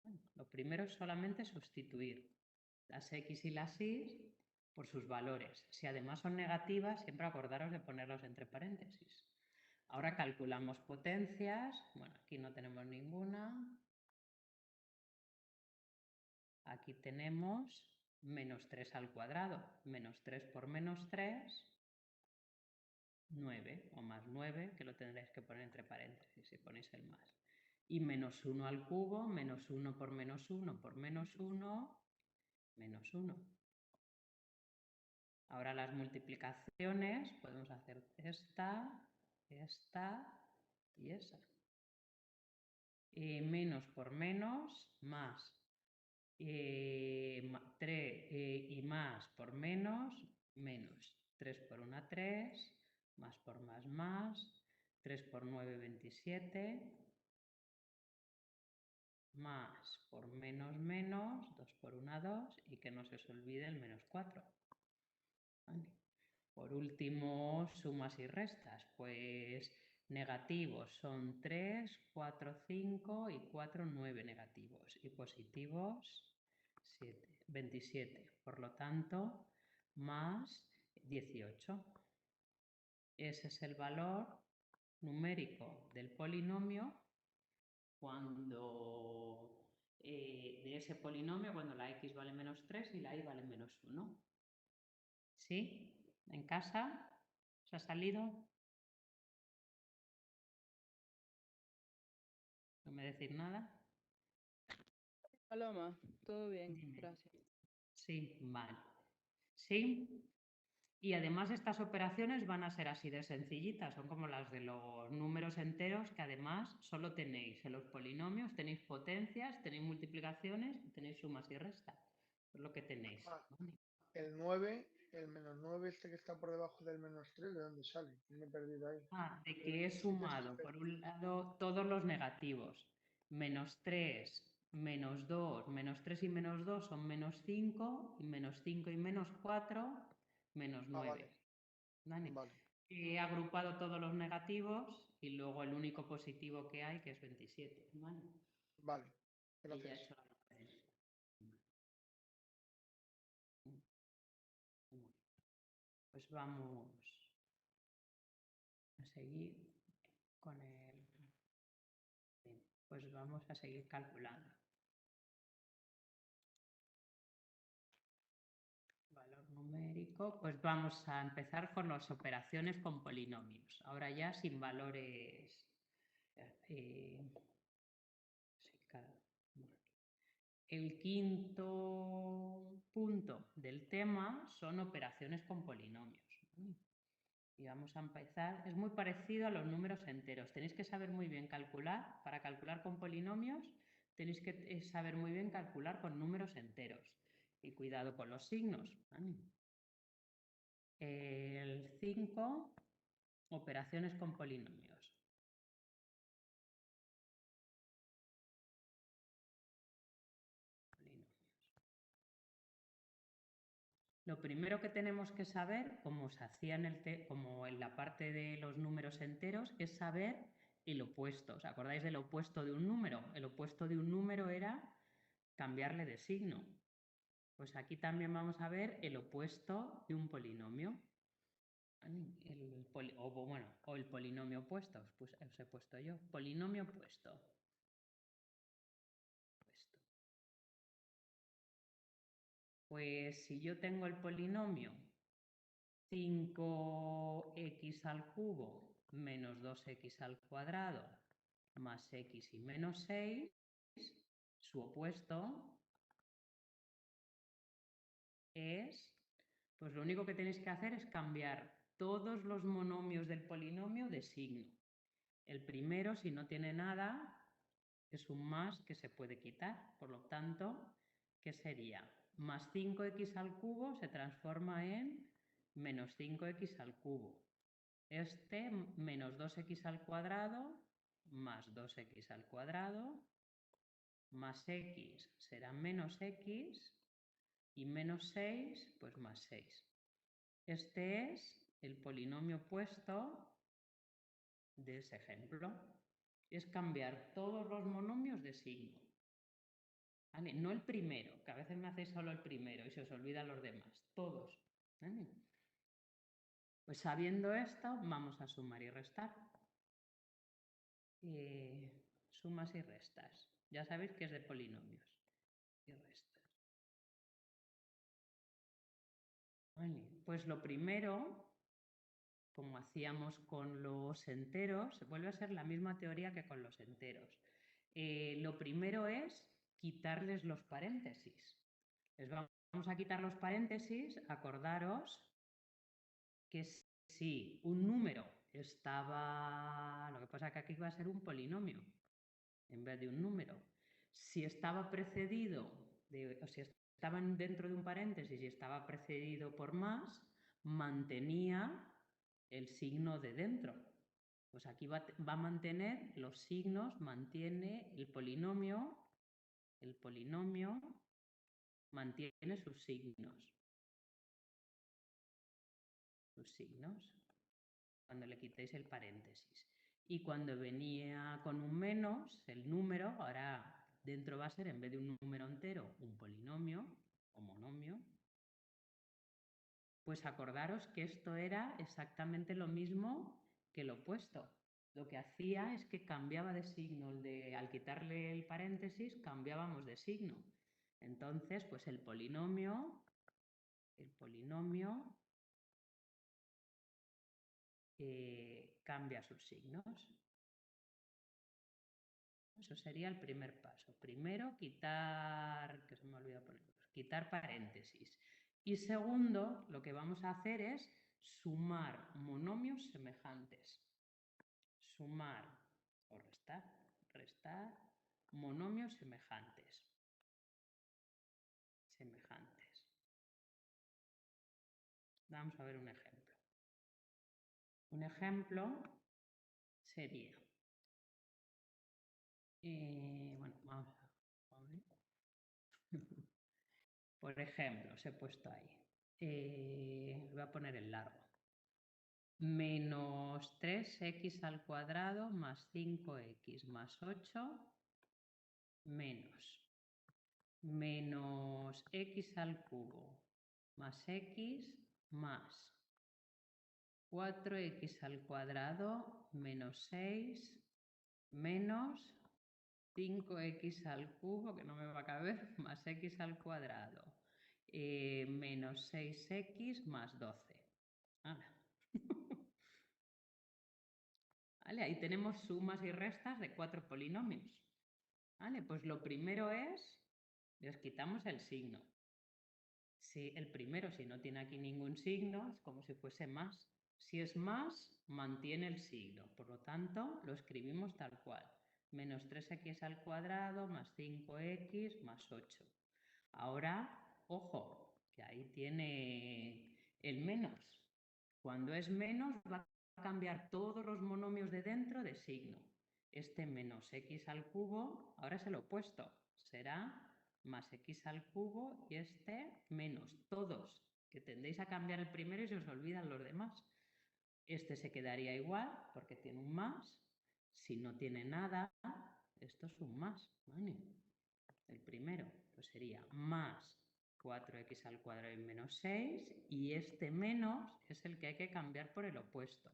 Bueno, lo primero es solamente sustituir las x y las y por sus valores. Si además son negativas, siempre acordaros de ponerlos entre paréntesis. Ahora calculamos potencias. Bueno, aquí no tenemos ninguna. Aquí tenemos menos 3 al cuadrado. Menos 3 por menos 3, 9. O más 9, que lo tendréis que poner entre paréntesis si ponéis el más. Y menos 1 al cubo, menos 1 por menos 1 por menos 1, menos 1. Ahora las multiplicaciones, podemos hacer esta y esa. Menos por menos, más. 3 y más por menos, menos. 3 por 1, 3, más por más, 3 por 9, 27, más por menos, menos, 2 por 1, 2, y que no se os olvide el menos 4. ¿Vale? Por último, sumas y restas, pues negativos son 3, 4, 5 y 4, 9 negativos. Y positivos 7, 27. Por lo tanto, más 18. Ese es el valor numérico del polinomio cuando de ese polinomio cuando la x vale menos 3 y la y vale menos 1. ¿Sí? ¿En casa? ¿Os ha salido? ¿No me decís nada? Paloma, todo bien, Dime. gracias. Sí, vale. Sí. Y además estas operaciones van a ser así de sencillitas, son como las de los números enteros, que además solo tenéis en los polinomios, tenéis potencias, tenéis multiplicaciones, tenéis sumas y restas. Es lo que tenéis. Ah, ¿vale? el 9, el menos 9 este que está por debajo del menos 3, ¿de dónde sale? Me he perdido ahí. De que he sumado, por un lado, todos los negativos. Menos 3, menos 2, menos 3 y menos 2 son menos 5, y menos 5 y menos 4, menos 9. Vale. ¿Vale? Vale. He agrupado todos los negativos y luego el único positivo que hay, que es 27. ¿Vale? Vale. Y ya he Gracias. hecho la diferencia. Pues vamos a seguir con el... Bien, pues vamos a seguir calculando. Valor numérico, pues vamos a empezar con las operaciones con polinomios. Ahora ya sin valores... El quinto punto del tema son operaciones con polinomios. Y vamos a empezar. Es muy parecido a los números enteros. Tenéis que saber muy bien calcular. Para calcular con polinomios tenéis que saber muy bien calcular con números enteros. Y cuidado con los signos. El 5, operaciones con polinomios. Lo primero que tenemos que saber, como se hacía como en la parte de los números enteros, es saber el opuesto. ¿Os acordáis del opuesto de un número? El opuesto de un número era cambiarle de signo. Pues aquí también vamos a ver el opuesto de un polinomio. O el polinomio opuesto, os he puesto yo. Polinomio opuesto. Pues si yo tengo el polinomio 5x al cubo menos 2x al cuadrado más x y menos 6, su opuesto es, pues lo único que tenéis que hacer es cambiar todos los monomios del polinomio de signo. El primero, si no tiene nada, es un más que se puede quitar. Por lo tanto, ¿qué sería? Más 5x al cubo se transforma en menos 5x al cubo. Este menos 2x al cuadrado más 2x al cuadrado más x será menos x y menos 6 pues más 6. Este es el polinomio opuesto de ese ejemplo. Es cambiar todos los monomios de signo. ¿Vale? No el primero, que a veces me hacéis solo el primero y se os olvidan los demás. Todos. ¿Vale? Pues sabiendo esto, vamos a sumar y restar. Sumas y restas. Ya sabéis que es de polinomios y restas. Vale, pues lo primero, como hacíamos con los enteros, vuelve a ser la misma teoría que con los enteros. Lo primero es quitarles los paréntesis. Les vamos a quitar los paréntesis, acordaros que si un número estaba, lo que pasa es que aquí va a ser un polinomio en vez de un número. Si estaba precedido, o si estaban dentro de un paréntesis y estaba precedido por más, mantenía el signo de dentro. Pues aquí va a mantener los signos, mantiene el polinomio mantiene sus signos. Cuando le quitéis el paréntesis. Y cuando venía con un menos, el número, ahora dentro va a ser, en vez de un número entero, un polinomio o monomio. Pues acordaros que esto era exactamente lo mismo que el opuesto. Lo que hacía es que cambiaba de signo. Al quitarle el paréntesis, cambiábamos de signo. Entonces, pues el polinomio cambia sus signos. Eso sería el primer paso. Primero, quitar, que se me olvidó ponerlos, quitar paréntesis. Y segundo, lo que vamos a hacer es sumar monomios semejantes. Sumar o restar, restar monomios semejantes. Semejantes. Vamos a ver un ejemplo. Un ejemplo sería, bueno, vamos a ver. Por ejemplo, os he puesto ahí. Voy a poner el largo. Menos 3x al cuadrado más 5x más 8 menos x al cubo más x más 4x al cuadrado menos 6 menos 5x al cubo, que no me va a caber, más x al cuadrado menos 6x más 12. ¿Vale? Ahí tenemos sumas y restas de 4 polinomios. ¿Vale? Pues lo primero es, les quitamos el signo. Si el primero, si no tiene aquí ningún signo, es como si fuese más. Si es más, mantiene el signo. Por lo tanto, lo escribimos tal cual. Menos 3x al cuadrado más 5x más 8. Ahora, ojo, que ahí tiene el menos. Cuando es menos, va a cambiar todos los monomios de dentro de signo. Este menos x al cubo, ahora es el opuesto. Será más x al cubo y este menos. Todos, que tendéis a cambiar el primero y se os olvidan los demás. Este se quedaría igual porque tiene un más. Si no tiene nada, esto es un más. ¿Vale? El primero pues sería más 4x al cuadrado y menos 6, y este menos es el que hay que cambiar por el opuesto.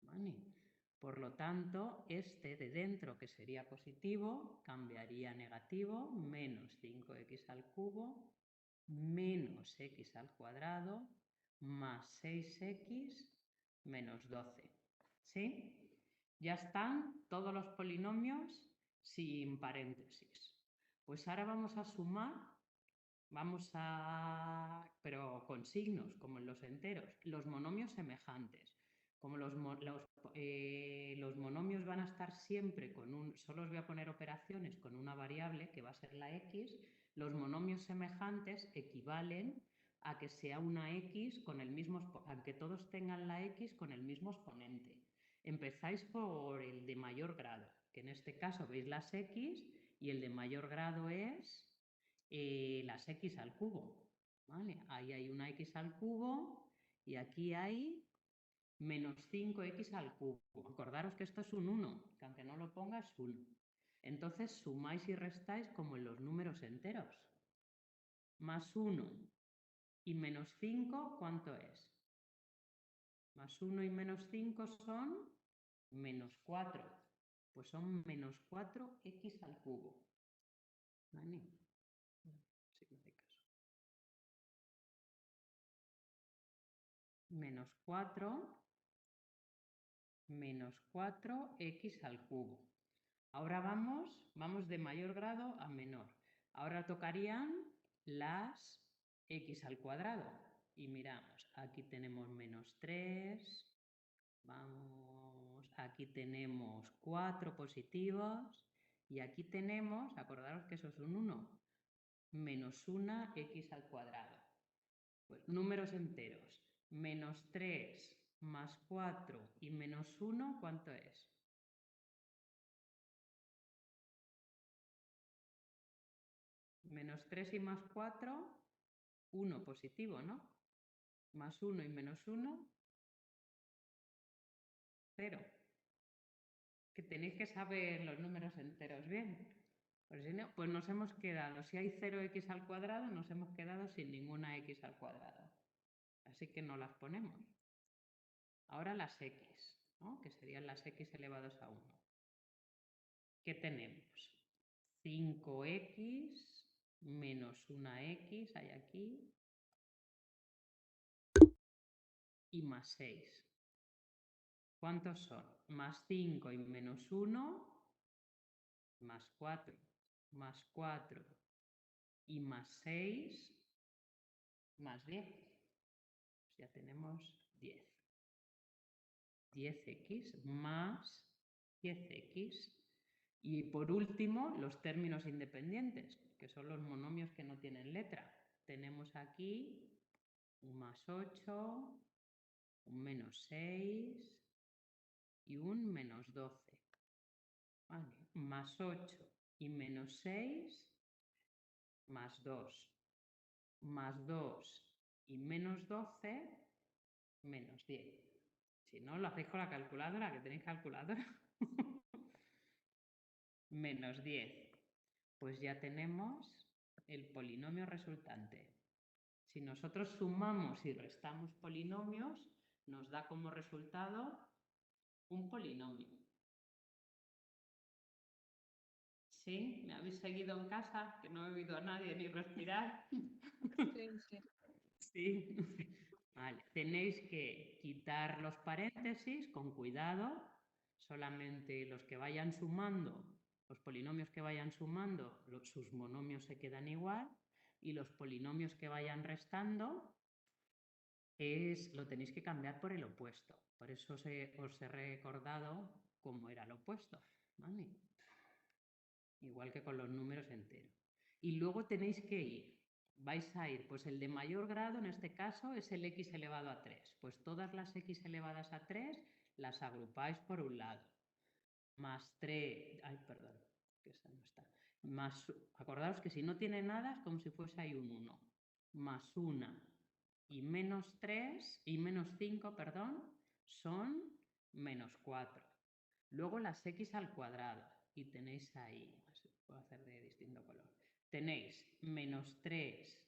¿Vale? Por lo tanto, este de dentro, que sería positivo, cambiaría a negativo, menos 5x al cubo, menos x al cuadrado, más 6x menos 12. ¿Sí? Ya están todos los polinomios sin paréntesis. Pues ahora vamos a sumar, pero con signos, como en los enteros, los monomios semejantes. Como los monomios van a estar siempre solo os voy a poner operaciones con una variable que va a ser la x, los monomios semejantes equivalen a que sea una x con el mismo, a que todos tengan la x con el mismo exponente. Empezáis por el de mayor grado, que en este caso veis las x, y el de mayor grado es las x al cubo. ¿Vale? Ahí hay una x al cubo y aquí hay menos 5x al cubo. Acordaros que esto es un 1, que aunque no lo ponga es 1. Entonces sumáis y restáis como en los números enteros. Más 1 y menos 5, ¿cuánto es? Más 1 y menos 5 son menos 4. Pues son menos 4x al cubo. ¿Vale? Sí, me hace caso. Menos 4x al cubo. Ahora vamos de mayor grado a menor. Ahora tocarían las x al cuadrado. Y miramos, aquí tenemos menos 3, aquí tenemos 4 positivos y aquí tenemos, acordaros que eso es un 1, menos 1x al cuadrado. Pues números enteros, menos 3 más 4 y menos 1, ¿cuánto es? Menos 3 y más 4, 1 positivo, ¿no? Más 1 y menos 1, 0. Que tenéis que saber los números enteros bien. Pues si no, pues nos hemos quedado, si hay 0x al cuadrado, nos hemos quedado sin ninguna x al cuadrado. Así que no las ponemos. Ahora las x, ¿no? Que serían las x elevados a 1. ¿Qué tenemos? 5x menos 1x hay aquí y más 6. ¿Cuántos son? Más 5 y menos 1, más 4, más 4 y más 6, más 10. Pues ya tenemos 10. 10x más 10x. Y por último, los términos independientes, que son los monomios que no tienen letra. Tenemos aquí un más 8, un menos 6 y un menos 12. Vale. Más 8 y menos 6, más 2. Más 2 y menos 12, menos 10. Si no, lo hacéis con la calculadora, que tenéis calculadora. Menos 10. Pues ya tenemos el polinomio resultante. Si nosotros sumamos y restamos polinomios, nos da como resultado un polinomio. ¿Sí? ¿Me habéis seguido en casa? Que no he oído a nadie ni respirar. Sí, sí. Sí. Vale. Tenéis que quitar los paréntesis con cuidado. Solamente los que vayan sumando, los polinomios que vayan sumando, sus monomios se quedan igual. Y los polinomios que vayan restando, lo tenéis que cambiar por el opuesto. Por eso os he recordado cómo era el opuesto. ¿Vale? Igual que con los números enteros. Y luego tenéis que vais a ir, pues el de mayor grado en este caso es el x elevado a 3. Pues todas las x elevadas a 3 las agrupáis por un lado. Más 3, ay, perdón, que esa no está. Más, acordaos que si no tiene nada es como si fuese ahí un 1. Más 1 y menos 3, y menos 5, perdón, son menos 4. Luego las x al cuadrado, y tenéis ahí, así puedo hacer de distinto color. Tenéis menos 3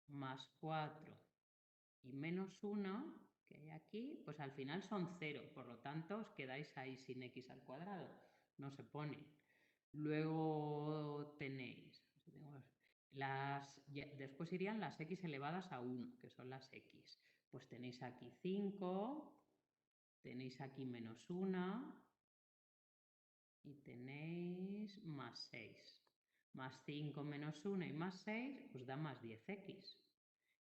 más 4 y menos 1, que hay aquí, pues al final son 0, por lo tanto os quedáis ahí sin x al cuadrado, no se pone. Luego tenéis, después irían las x elevadas a 1, que son las x. Pues tenéis aquí 5, tenéis aquí menos 1 y tenéis más 6. Más 5 menos 1 y más 6 os da más 10x.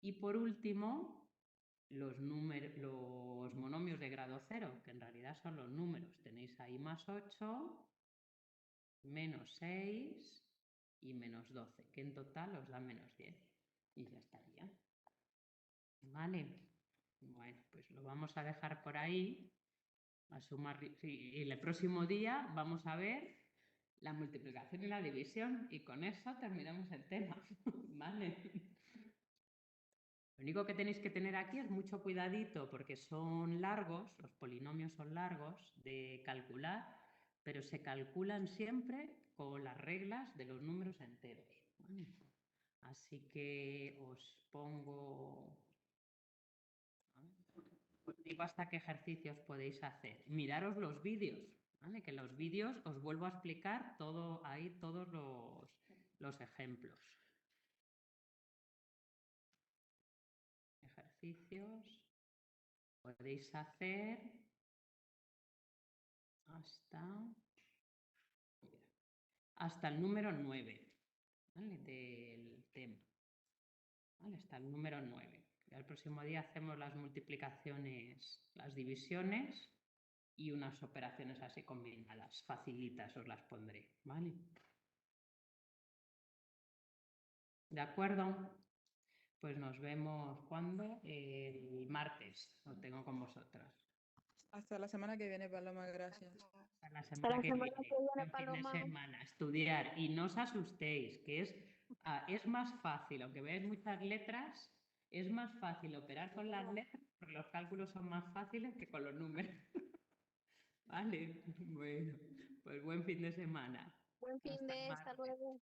Y por último, los monomios de grado 0, que en realidad son los números. Tenéis ahí más 8, menos 6 y menos 12, que en total os da menos 10. Y ya estaría. ¿Vale? Bueno, pues lo vamos a dejar por ahí. A sumar, y el próximo día vamos a ver la multiplicación y la división. Y con eso terminamos el tema. ¿Vale? Lo único que tenéis que tener aquí es mucho cuidadito porque son largos, los polinomios son largos de calcular, pero se calculan siempre con las reglas de los números enteros. ¿Vale? Así que os pongo... Os digo hasta qué ejercicios podéis hacer. Miraros los vídeos, ¿vale? Que los vídeos os vuelvo a explicar todo ahí, todos los ejemplos. Ejercicios podéis hacer hasta el número 9, ¿vale? Del tema. ¿Vale? Hasta el número 9. Y el próximo día hacemos las multiplicaciones, las divisiones y unas operaciones así combinadas. Facilitas os las pondré. ¿Vale? ¿De acuerdo? Pues nos vemos ¿cuándo? El martes. Lo tengo con vosotros. Hasta la semana que viene, Paloma, gracias. Hasta la semana que viene. Buen fin de Paloma. semana. Estudiar. Y no os asustéis, que es más fácil, aunque veáis muchas letras, es más fácil operar con las letras porque los cálculos son más fáciles que con los números. ¿Vale? Bueno, pues buen fin de semana. Buen fin Hasta el de, hasta martes. luego.